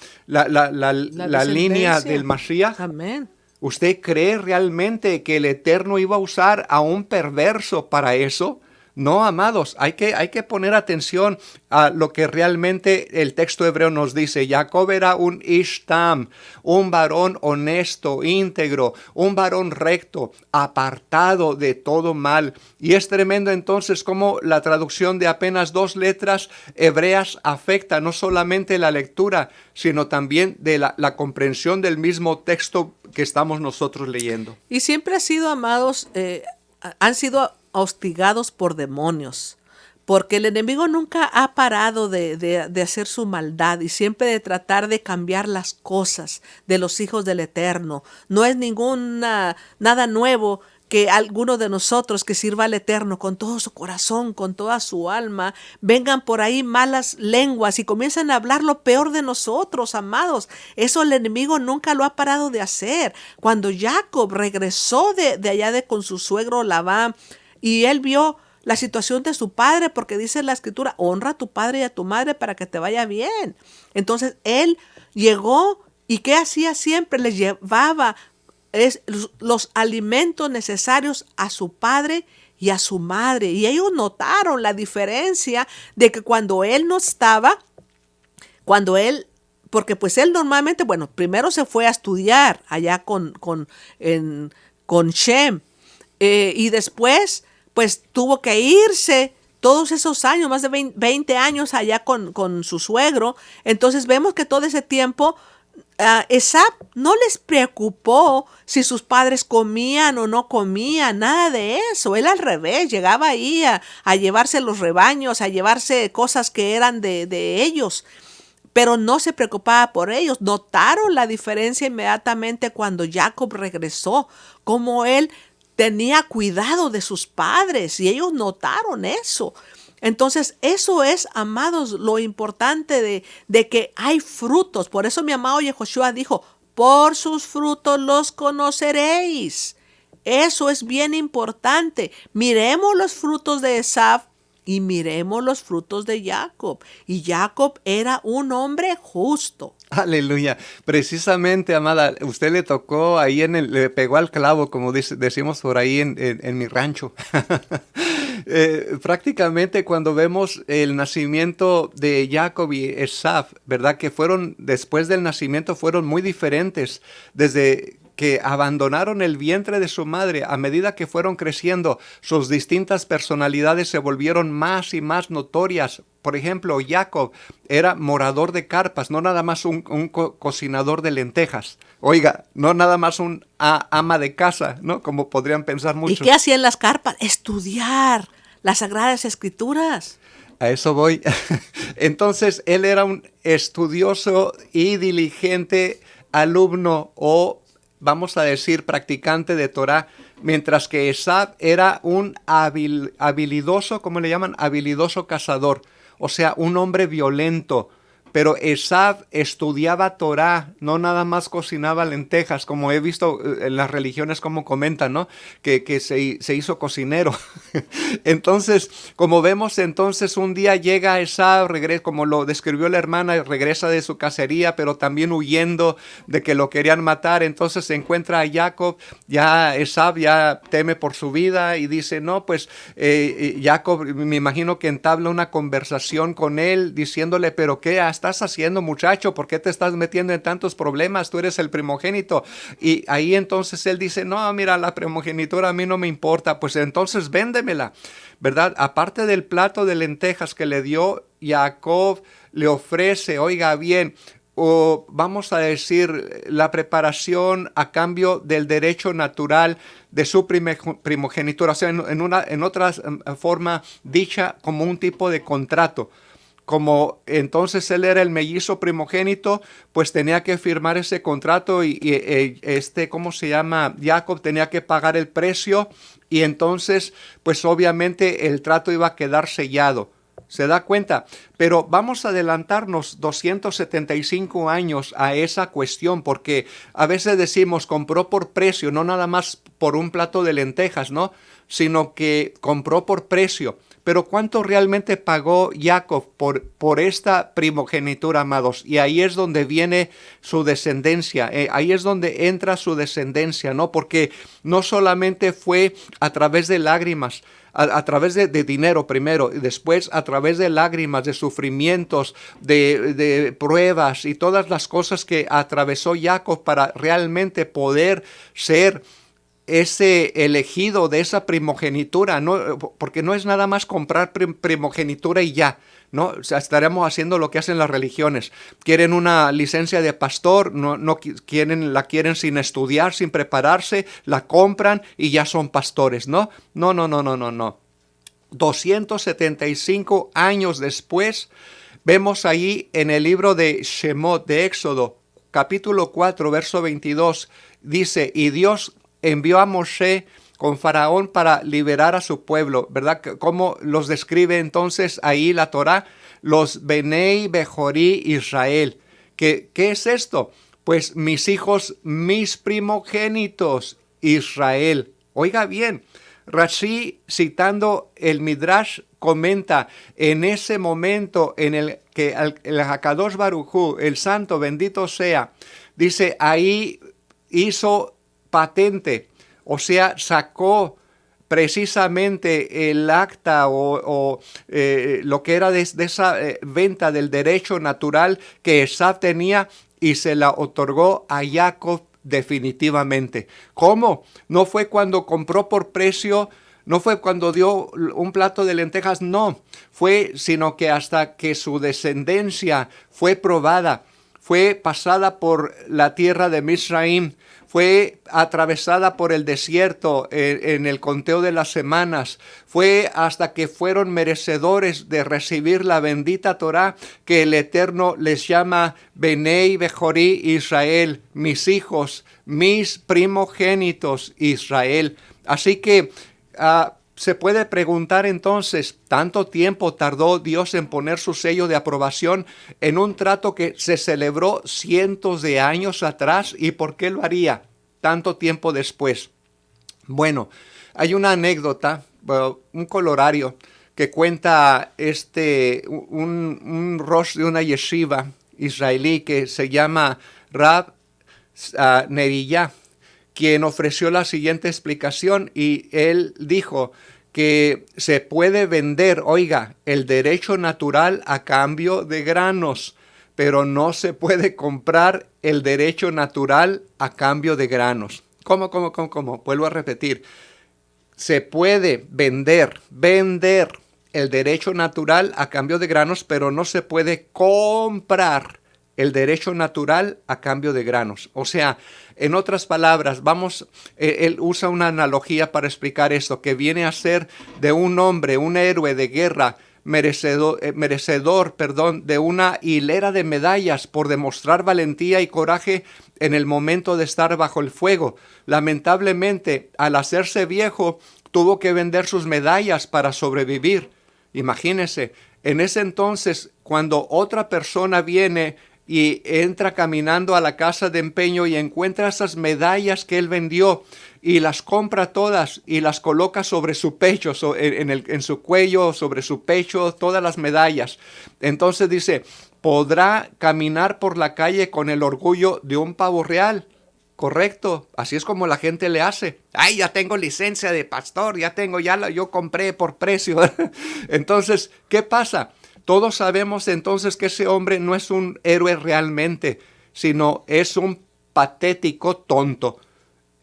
línea del Mashiach? Amén. ¿Usted cree realmente que el Eterno iba a usar a un perverso para eso? No, amados, hay que poner atención a lo que realmente el texto hebreo nos dice. Jacob era un Ishtam, un varón honesto, íntegro, un varón recto, apartado de todo mal. Y es tremendo entonces cómo la traducción de apenas 2 letras hebreas afecta no solamente la lectura, sino también de la comprensión del mismo texto que estamos nosotros leyendo. Y siempre ha sido, amados, han sido hostigados por demonios, porque el enemigo nunca ha parado de hacer su maldad y siempre de tratar de cambiar las cosas de los hijos del Eterno. No es nada nuevo que alguno de nosotros que sirva al Eterno con todo su corazón, con toda su alma, vengan por ahí malas lenguas y comiencen a hablar lo peor de nosotros, amados. Eso el enemigo nunca lo ha parado de hacer. Cuando Jacob regresó de allá con su suegro Labán y él vio la situación de su padre, porque dice la escritura, honra a tu padre y a tu madre para que te vaya bien. Entonces él llegó y ¿qué hacía siempre? Les llevaba los alimentos necesarios a su padre y a su madre. Y ellos notaron la diferencia de que cuando él no estaba, porque pues él normalmente, bueno, primero se fue a estudiar allá con Shem, y después pues tuvo que irse todos esos años, más de 20 años allá con su suegro. Entonces vemos que todo ese tiempo Esab no les preocupó si sus padres comían o no comían, nada de eso. Él al revés, llegaba ahí a llevarse los rebaños, a llevarse cosas que eran de ellos, pero no se preocupaba por ellos. Notaron la diferencia inmediatamente cuando Jacob regresó, como él tenía cuidado de sus padres y ellos notaron eso. Entonces, eso es, amados, lo importante de que hay frutos. Por eso mi amado Yehoshua dijo, por sus frutos los conoceréis. Eso es bien importante. Miremos los frutos de Esab y miremos los frutos de Jacob. Y Jacob era un hombre justo. Aleluya. Precisamente, amada, usted le tocó ahí le pegó al clavo, como decimos por ahí en mi rancho. Prácticamente cuando vemos el nacimiento de Jacob y Esaf, ¿verdad? Que después del nacimiento fueron muy diferentes desde que abandonaron el vientre de su madre. A medida que fueron creciendo, sus distintas personalidades se volvieron más y más notorias. Por ejemplo, Jacob era morador de carpas, no nada más un cocinador de lentejas. Oiga, no nada más un ama de casa, ¿no? Como podrían pensar muchos. ¿Y qué hacía en las carpas? Estudiar las Sagradas Escrituras. A eso voy. Entonces, él era un estudioso y diligente alumno o, vamos a decir, practicante de Torah, mientras que Esab era un habilidoso, ¿cómo le llaman? Habilidoso cazador, o sea, un hombre violento. Pero Esab estudiaba Torah, no nada más cocinaba lentejas, como he visto en las religiones como comentan, ¿no? Que se hizo cocinero. Entonces, como vemos, entonces un día llega Esab, como lo describió la hermana, regresa de su cacería, pero también huyendo de que lo querían matar. Entonces se encuentra a Jacob, ya Esab ya teme por su vida y dice, no, pues Jacob, me imagino que entabla una conversación con él, diciéndole, pero ¿qué estás haciendo, muchacho? ¿Por qué te estás metiendo en tantos problemas? Tú eres el primogénito. Y ahí entonces él dice, no, mira, la primogenitura a mí no me importa, pues entonces véndemela, ¿verdad? Aparte del plato de lentejas que le dio, Jacob le ofrece, oiga bien, o vamos a decir, la preparación a cambio del derecho natural de su primogenitura, o sea, en otra forma dicha como un tipo de contrato. Como entonces él era el mellizo primogénito, pues tenía que firmar ese contrato y ¿cómo se llama? Jacob tenía que pagar el precio y entonces, pues obviamente el trato iba a quedar sellado. ¿Se da cuenta? Pero vamos a adelantarnos 275 años a esa cuestión, porque a veces decimos compró por precio, no nada más por un plato de lentejas, ¿no? Sino que compró por precio. pero ¿cuánto realmente pagó Jacob por esta primogenitura, amados? Y ahí es donde viene su descendencia, ahí es donde entra su descendencia, ¿no? Porque no solamente fue a través de lágrimas, a través de dinero primero, y después a través de lágrimas, de sufrimientos, de pruebas y todas las cosas que atravesó Jacob para realmente poder ser ese elegido de esa primogenitura, ¿no? Porque no es nada más comprar primogenitura y ya, ¿no? O sea, estaremos haciendo lo que hacen las religiones. Quieren una licencia de pastor, no quieren, la quieren sin estudiar, sin prepararse, la compran y ya son pastores, ¿no? No. 275 años después, vemos ahí en el libro de Shemot, de Éxodo, capítulo 4, verso 22, dice, y Dios envió a Moshe con Faraón para liberar a su pueblo, ¿verdad? ¿Cómo los describe entonces ahí la Torá? Los Benei Bejorí Israel. ¿Qué es esto? Pues mis hijos, mis primogénitos, Israel. Oiga bien, Rashi, citando el Midrash, comenta, en ese momento en el que el Hakadosh Baruj Hu, el santo bendito sea, dice, ahí hizo patente, o sea, sacó precisamente el acta o lo que era de esa venta del derecho natural que Esav tenía y se la otorgó a Jacob definitivamente. ¿Cómo? No fue cuando compró por precio, no fue cuando dio un plato de lentejas, no, fue sino que hasta que su descendencia fue probada, fue pasada por la tierra de Misraim, fue atravesada por el desierto en el conteo de las semanas, fue hasta que fueron merecedores de recibir la bendita Torá que el Eterno les llama Benei Bejorí Israel, mis hijos, mis primogénitos Israel. Así que se puede preguntar entonces, ¿tanto tiempo tardó Dios en poner su sello de aprobación en un trato que se celebró cientos de años atrás? ¿Y por qué lo haría tanto tiempo después? Bueno, hay una anécdota, un colorario, que cuenta un rosh de una yeshiva israelí que se llama Rab Neriyah, quien ofreció la siguiente explicación, y él dijo que se puede vender, oiga, el derecho natural a cambio de granos, pero no se puede comprar el derecho natural a cambio de granos. ¿Cómo? Vuelvo a repetir. Se puede vender el derecho natural a cambio de granos, pero no se puede comprar el derecho natural a cambio de granos. O sea, en otras palabras, él usa una analogía para explicar esto, que viene a ser de un hombre, un héroe de guerra, merecedor, de una hilera de medallas por demostrar valentía y coraje en el momento de estar bajo el fuego. Lamentablemente, al hacerse viejo, tuvo que vender sus medallas para sobrevivir. Imagínense, en ese entonces, cuando otra persona viene y entra caminando a la casa de empeño y encuentra esas medallas que él vendió y las compra todas y las coloca sobre su pecho, en su cuello, sobre su pecho, todas las medallas. Entonces dice, podrá caminar por la calle con el orgullo de un pavo real. Correcto, así es como la gente le hace. Ay, ya tengo licencia de pastor, yo compré por precio. Entonces, ¿qué pasa? Todos sabemos entonces que ese hombre no es un héroe realmente, sino es un patético tonto.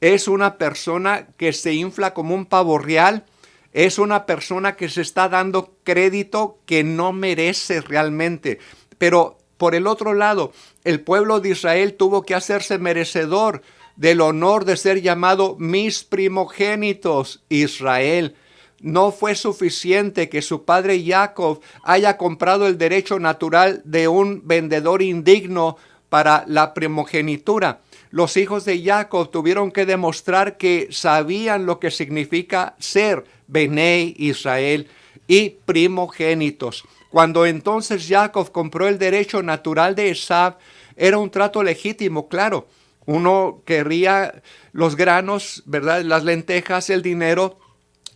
Es una persona que se infla como un pavo real. Es una persona que se está dando crédito que no merece realmente. Pero por el otro lado, el pueblo de Israel tuvo que hacerse merecedor del honor de ser llamado mis primogénitos Israel. No fue suficiente que su padre Jacob haya comprado el derecho natural de un vendedor indigno para la primogenitura. Los hijos de Jacob tuvieron que demostrar que sabían lo que significa ser Benei Israel y primogénitos. Cuando entonces Jacob compró el derecho natural de Esav, era un trato legítimo, claro. Uno querría los granos, ¿verdad? Las lentejas, el dinero,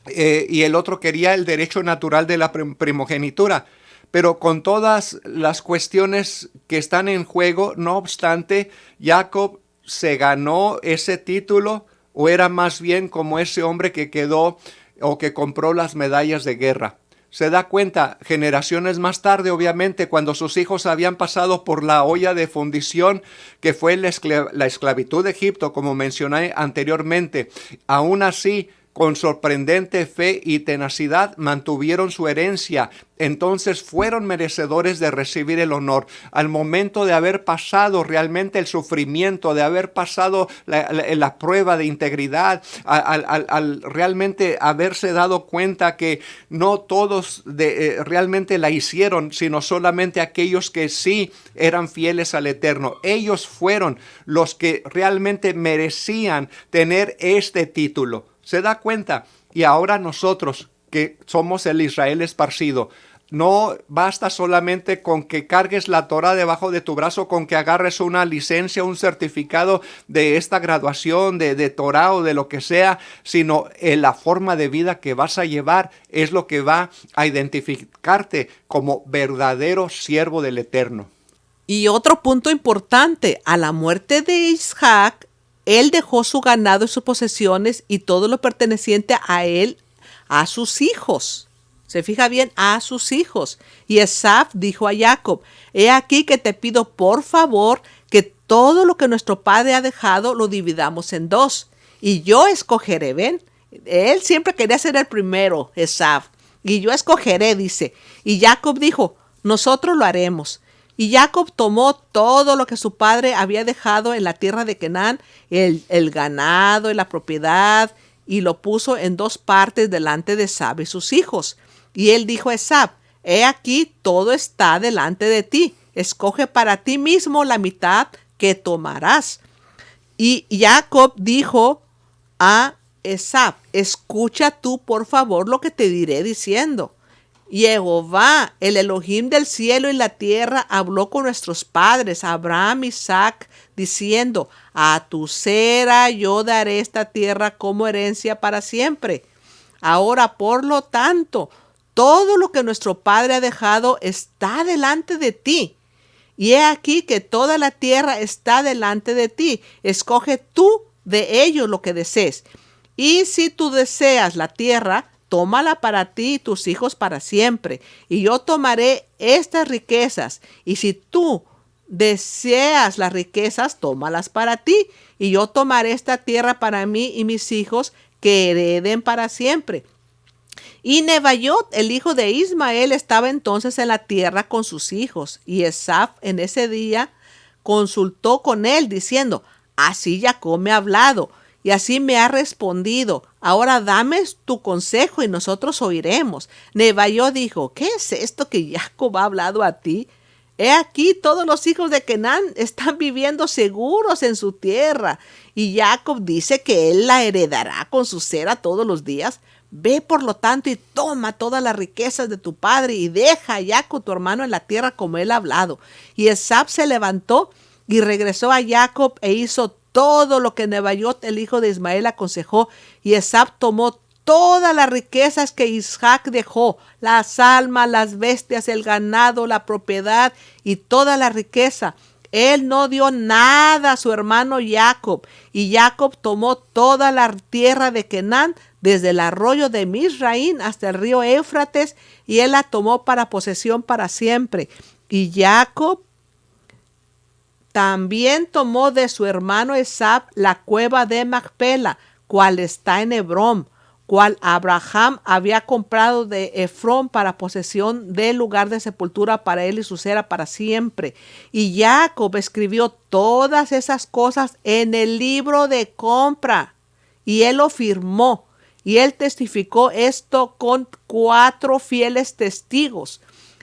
y el otro quería el derecho natural de la primogenitura. Pero con todas las cuestiones que están en juego, no obstante, Jacob se ganó ese título, o era más bien como ese hombre que quedó o que compró las medallas de guerra. Se da cuenta, generaciones más tarde, obviamente, cuando sus hijos habían pasado por la olla de fundición, que fue la esclavitud de Egipto, como mencioné anteriormente, aún así, con sorprendente fe y tenacidad mantuvieron su herencia. Entonces fueron merecedores de recibir el honor. Al momento de haber pasado realmente el sufrimiento, de haber pasado la prueba de integridad, al realmente haberse dado cuenta que no todos realmente la hicieron, sino solamente aquellos que sí eran fieles al Eterno. Ellos fueron los que realmente merecían tener este título. ¿Se da cuenta? Y ahora nosotros, que somos el Israel esparcido, no basta solamente con que cargues la Torah debajo de tu brazo, con que agarres una licencia, un certificado de esta graduación de Torah o de lo que sea, sino la forma de vida que vas a llevar es lo que va a identificarte como verdadero siervo del Eterno. Y otro punto importante, a la muerte de Isaac, él dejó su ganado y sus posesiones y todo lo perteneciente a él, a sus hijos. Se fija bien, a sus hijos. Y Esaf dijo a Jacob, he aquí que te pido por favor que todo lo que nuestro padre ha dejado lo dividamos en dos. Y yo escogeré, ven, él siempre quería ser el primero, Esaf. Y yo escogeré, dice. Y Jacob dijo, nosotros lo haremos. Y Jacob tomó todo lo que su padre había dejado en la tierra de Canaán, el ganado y la propiedad, y lo puso en dos partes delante de Esab y sus hijos. Y él dijo a Esab, he aquí todo está delante de ti, escoge para ti mismo la mitad que tomarás. Y Jacob dijo a Esab, escucha tú por favor lo que te diré diciendo. Jehová, el Elohim del cielo y la tierra, habló con nuestros padres, Abraham y Isaac, diciendo, a tu cera yo daré esta tierra como herencia para siempre. Ahora, por lo tanto, todo lo que nuestro padre ha dejado está delante de ti. Y he aquí que toda la tierra está delante de ti. Escoge tú de ellos lo que desees. Y si tú deseas la tierra, tómala para ti y tus hijos para siempre, y yo tomaré estas riquezas. Y si tú deseas las riquezas, tómalas para ti, y yo tomaré esta tierra para mí y mis hijos, que hereden para siempre. Y Nebaiot, el hijo de Ismael, estaba entonces en la tierra con sus hijos, y Esaf en ese día consultó con él, diciendo, así Jacob me ha hablado, y así me ha respondido. Ahora dame tu consejo y nosotros oiremos. Nebaiot dijo, ¿qué es esto que Jacob ha hablado a ti? He aquí todos los hijos de Canaán están viviendo seguros en su tierra. Y Jacob dice que él la heredará con su cera todos los días. Ve por lo tanto y toma todas las riquezas de tu padre y deja a Jacob tu hermano en la tierra como él ha hablado. Y Esaf se levantó y regresó a Jacob e hizo todo lo que Nebaiot, el hijo de Ismael, aconsejó. Y Esaf tomó todas las riquezas que Isaac dejó, las almas, las bestias, el ganado, la propiedad y toda la riqueza. Él no dio nada a su hermano Jacob. Y Jacob tomó toda la tierra de Canaán, desde el arroyo de Misraín hasta el río Éufrates, y él la tomó para posesión para siempre. Y Jacob también tomó de su hermano Esaf la cueva de Macpela, cual está en Hebrón, cual Abraham había comprado de Efrón para posesión del lugar de sepultura para él y su cera para siempre. Y Jacob escribió todas esas cosas en el libro de compra, y él lo firmó, y él testificó esto con 4 fieles testigos.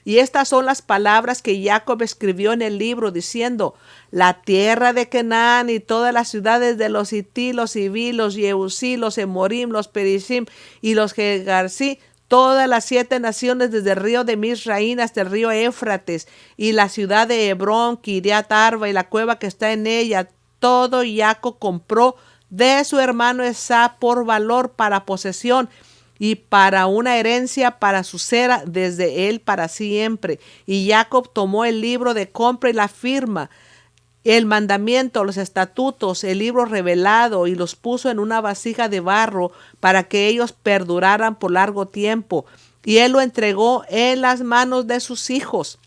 Y estas son las palabras que Jacob escribió en el libro, diciendo, la tierra de Canaán y todas las ciudades de los Hití, los Hiví, los Jebusí, los Emorim, los Perishim y los Gergasí, todas las 7 naciones desde el río de Misraín hasta el río Éufrates, y la ciudad de Hebrón, Kiriat Arba y la cueva que está en ella, todo Jacob compró de su hermano Esaf por valor para posesión. y para una herencia para su cera desde él para siempre. Y Jacob tomó el libro de compra y la firma, el mandamiento, los estatutos, el libro revelado, y los puso en una vasija de barro para que ellos perduraran por largo tiempo. Y él lo entregó en las manos de sus hijos.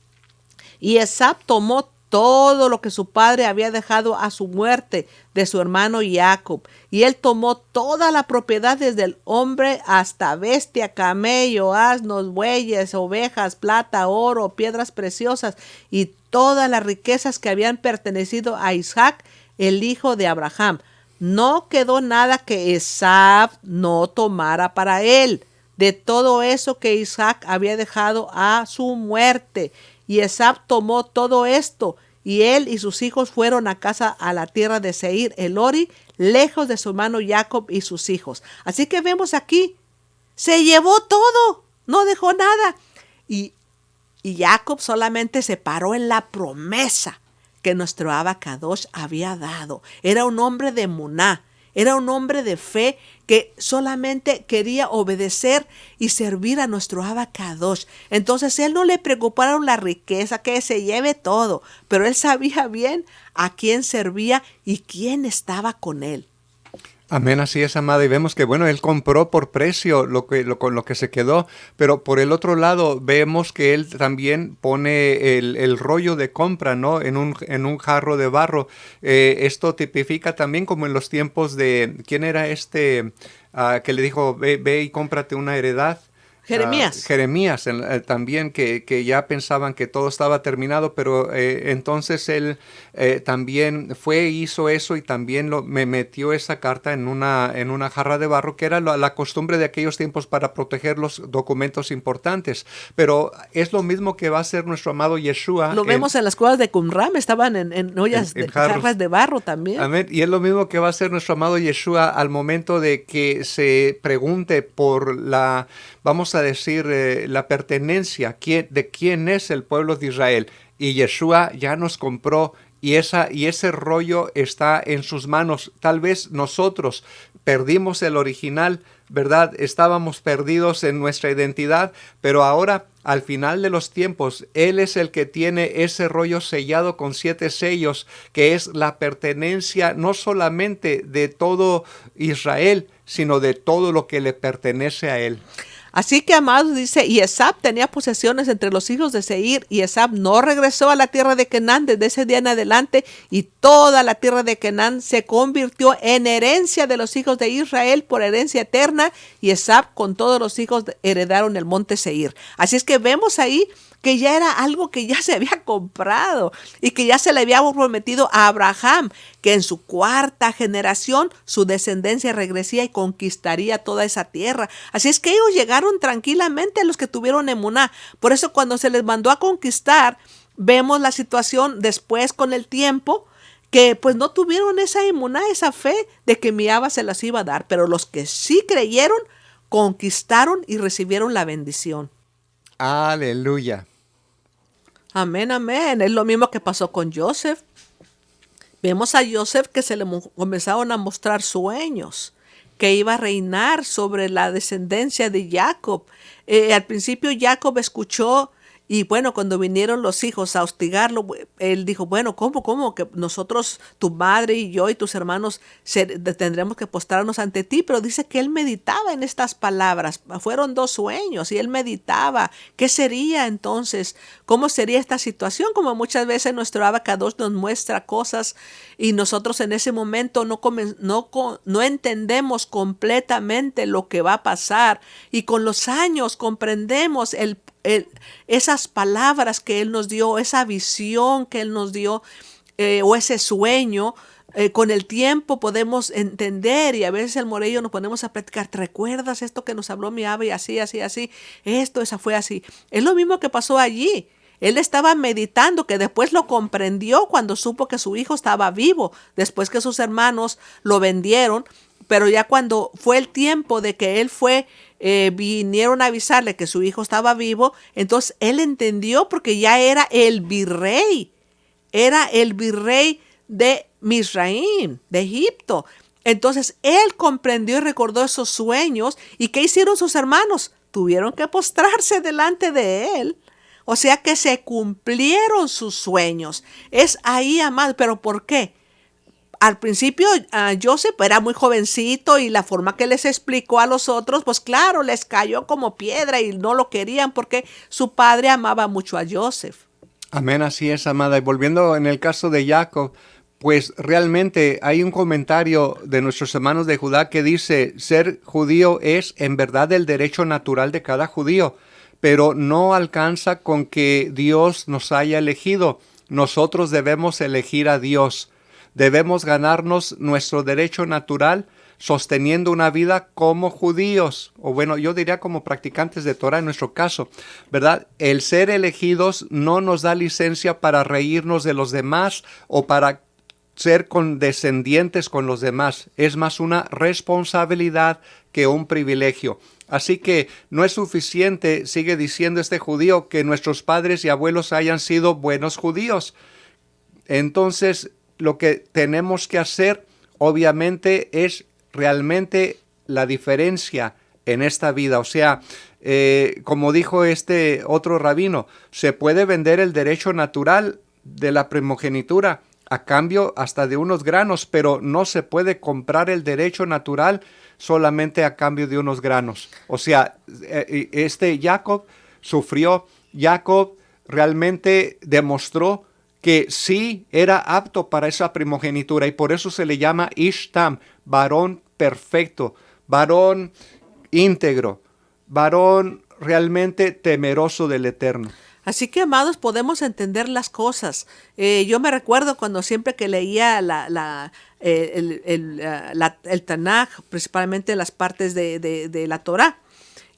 Y Esab tomó todo lo que su padre había dejado a su muerte de su hermano Jacob. Y él tomó toda la propiedad desde el hombre hasta bestia, camello, asnos, bueyes, ovejas, plata, oro, piedras preciosas y todas las riquezas que habían pertenecido a Isaac, el hijo de Abraham. No quedó nada que Esab no tomara para él, de todo eso que Isaac había dejado a su muerte. Y Esab tomó todo esto, y él y sus hijos fueron a casa a la tierra de Seir, el Ori, lejos de su hermano Jacob y sus hijos. Así que vemos aquí, se llevó todo, no dejó nada. Y Jacob solamente se paró en la promesa que nuestro Abacadosh había dado. Era un hombre de emuná, era un hombre de fe que solamente quería obedecer y servir a nuestro Abacadosh. Entonces él no le preocuparon la riqueza, que se lleve todo, pero él sabía bien a quién servía y quién estaba con él. Amén, así es, amada. Y vemos que, bueno, él compró por precio con lo que se quedó, pero por el otro lado vemos que él también pone el rollo de compra, ¿no? En un jarro de barro. Esto tipifica también como en los tiempos de, ¿quién era que le dijo, ve y cómprate una heredad? Jeremías. También que ya pensaban que todo estaba terminado, pero entonces él también hizo eso y también me metió esa carta en una jarra de barro, que era la costumbre de aquellos tiempos para proteger los documentos importantes. Pero es lo mismo que va a hacer nuestro amado Yeshua. Lo vemos en las cuevas de Qumran, estaban en ollas de jarras de barro también. Amén. Y es lo mismo que va a hacer nuestro amado Yeshua al momento de que se pregunte por vamos a decir, la pertenencia de quién es el pueblo de Israel. Y Yeshua ya nos compró y ese rollo está en sus manos. Tal vez nosotros perdimos el original, ¿verdad? Estábamos perdidos en nuestra identidad, pero ahora, al final de los tiempos, Él es el que tiene ese rollo sellado con 7 sellos, que es la pertenencia no solamente de todo Israel, sino de todo lo que le pertenece a Él. Así que, amados, dice, y Esab tenía posesiones entre los hijos de Seir, y Esab no regresó a la tierra de Canaán desde ese día en adelante, y toda la tierra de Canaán se convirtió en herencia de los hijos de Israel por herencia eterna, y Esab con todos los hijos heredaron el monte Seir. Así es que vemos ahí que ya era algo que ya se había comprado y que ya se le había prometido a Abraham, que en su 4ª generación su descendencia regresaría y conquistaría toda esa tierra. Así es que ellos llegaron tranquilamente, los que tuvieron emuná. Por eso cuando se les mandó a conquistar, vemos la situación después con el tiempo, que pues no tuvieron esa emuná, esa fe de que mi Abba se las iba a dar. Pero los que sí creyeron, conquistaron y recibieron la bendición. Aleluya. Amén, amén. Es lo mismo que pasó con Joseph. Vemos a Joseph que se le comenzaron a mostrar sueños, que iba a reinar sobre la descendencia de Jacob. Al principio Jacob escuchó, y bueno, cuando vinieron los hijos a hostigarlo, él dijo, bueno, ¿cómo? Que nosotros, tu madre y yo y tus hermanos tendremos que postrarnos ante ti. Pero dice que él meditaba en estas palabras. Fueron 2 sueños y él meditaba. ¿Qué sería entonces? ¿Cómo sería esta situación? Como muchas veces nuestro Abacadosh nos muestra cosas y nosotros en ese momento no entendemos completamente lo que va a pasar. Y con los años comprendemos esas palabras que Él nos dio, esa visión que Él nos dio, o ese sueño. Con el tiempo podemos entender, y a veces el Morello nos ponemos a platicar. ¿Te recuerdas esto que nos habló mi Abba? Y así, esa fue así. Es lo mismo que pasó allí. Él estaba meditando, que después lo comprendió cuando supo que su hijo estaba vivo, después que sus hermanos lo vendieron. Pero ya cuando fue el tiempo de que él vinieron a avisarle que su hijo estaba vivo, entonces él entendió, porque ya era el virrey de Misraim, de Egipto. Entonces él comprendió y recordó esos sueños. ¿Y qué hicieron sus hermanos? Tuvieron que postrarse delante de él. O sea que se cumplieron sus sueños. Es ahí, amado. ¿Pero por qué? Al principio Joseph era muy jovencito y la forma que les explicó a los otros, pues claro, les cayó como piedra y no lo querían porque su padre amaba mucho a Joseph. Amén, así es, amada. Y volviendo en el caso de Jacob, pues realmente hay un comentario de nuestros hermanos de Judá que dice, ser judío es en verdad el derecho natural de cada judío, pero no alcanza con que Dios nos haya elegido. Nosotros debemos elegir a Dios. Debemos ganarnos nuestro derecho natural sosteniendo una vida como judíos, o bueno, yo diría como practicantes de Torah en nuestro caso, ¿verdad? El ser elegidos no nos da licencia para reírnos de los demás o para ser condescendientes con los demás. Es más una responsabilidad que un privilegio. Así que no es suficiente, sigue diciendo este judío, que nuestros padres y abuelos hayan sido buenos judíos. Entonces, lo que tenemos que hacer, obviamente, es realmente la diferencia en esta vida. O sea, como dijo este otro rabino, se puede vender el derecho natural de la primogenitura a cambio hasta de unos granos, pero no se puede comprar el derecho natural solamente a cambio de unos granos. O sea, Jacob sufrió, Jacob realmente demostró que sí era apto para esa primogenitura y por eso se le llama Ishtam, varón perfecto, varón íntegro, varón realmente temeroso del Eterno. Así que, amados, podemos entender las cosas. Yo me recuerdo cuando siempre que leía el Tanaj, principalmente las partes de la Torah,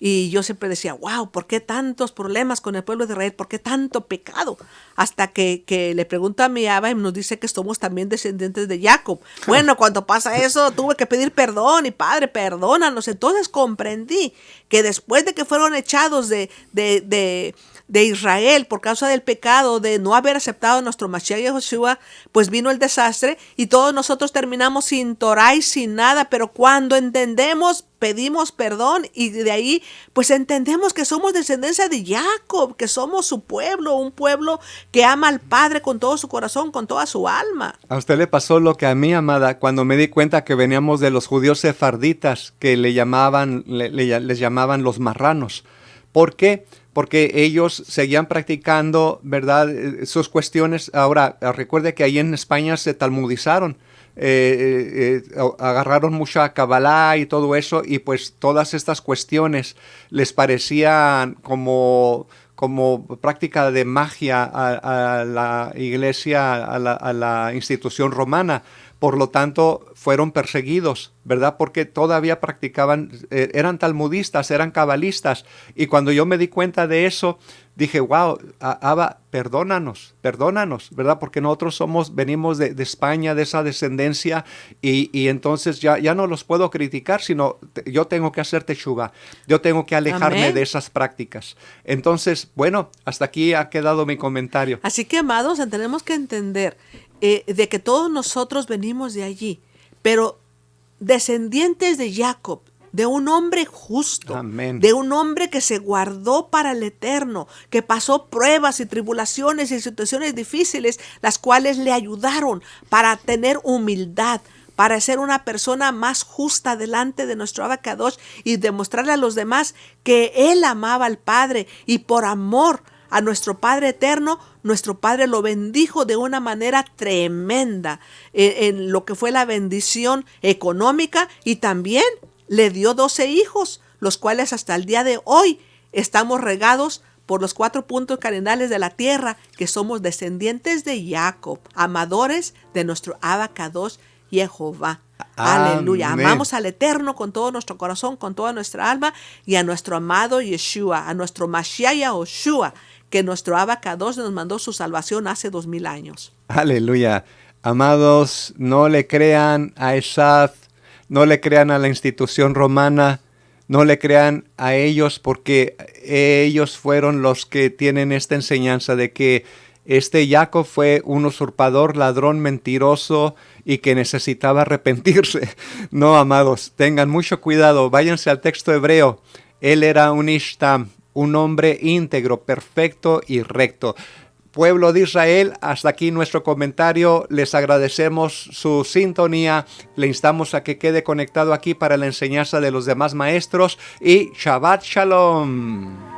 y yo siempre decía, wow, ¿por qué tantos problemas con el pueblo de Israel? ¿Por qué tanto pecado? Hasta que le pregunto a mi Abba y nos dice que somos también descendientes de Jacob. Bueno, cuando pasa eso, tuve que pedir perdón y Padre, perdónanos. Entonces comprendí que después de que fueron echados de Israel por causa del pecado, de no haber aceptado a nuestro Mashiach Yahushua, pues vino el desastre y todos nosotros terminamos sin Torah y sin nada, pero cuando entendemos, pedimos perdón y de ahí pues entendemos que somos descendencia de Jacob, que somos su pueblo, un pueblo que ama al Padre con todo su corazón, con toda su alma. A usted le pasó lo que a mí, amada, cuando me di cuenta que veníamos de los judíos sefarditas que les llamaban los marranos. ¿Por qué? Porque ellos seguían practicando, ¿verdad?, sus cuestiones. Ahora, recuerde que ahí en España se talmudizaron, agarraron mucha Kabbalah y todo eso, y pues todas estas cuestiones les parecían como práctica de magia a la iglesia, a la institución romana. Por lo tanto, fueron perseguidos, ¿verdad? Porque todavía practicaban, eran talmudistas, eran cabalistas. Y cuando yo me di cuenta de eso, dije, wow, Abba, perdónanos, ¿verdad? Porque nosotros venimos de España, de esa descendencia, y entonces ya no los puedo criticar, sino yo tengo que hacer teshuva, yo tengo que alejarme Amén. de esas prácticas. Entonces, bueno, hasta aquí ha quedado mi comentario. Así que, amados, tenemos que entender de que todos nosotros venimos de allí, pero descendientes de Jacob, de un hombre justo, Amén. de un hombre que se guardó para el eterno, que pasó pruebas y tribulaciones y situaciones difíciles, las cuales le ayudaron para tener humildad, para ser una persona más justa delante de nuestro Abacadosh y demostrarle a los demás que él amaba al Padre y por amor a nuestro Padre eterno, nuestro Padre lo bendijo de una manera tremenda en lo que fue la bendición económica y también le dio 12 hijos, los cuales hasta el día de hoy estamos regados por los 4 puntos cardinales de la tierra, que somos descendientes de Jacob, amadores de nuestro Abacadosh Jehová. Aleluya. Amén. Amamos al Eterno con todo nuestro corazón, con toda nuestra alma y a nuestro amado Yeshua, a nuestro Mashiach Yahushua, que nuestro Abacadosh nos mandó su salvación hace 2000 años. Aleluya. Amados, no le crean a Esaf, no le crean a la institución romana, no le crean a ellos, porque ellos fueron los que tienen esta enseñanza de que Jacob fue un usurpador, ladrón, mentiroso, y que necesitaba arrepentirse. No, amados, tengan mucho cuidado, váyanse al texto hebreo. Él era un Ishtam, un hombre íntegro, perfecto y recto. Pueblo de Israel, hasta aquí nuestro comentario. Les agradecemos su sintonía. Le instamos a que quede conectado aquí para la enseñanza de los demás maestros. Y Shabbat Shalom.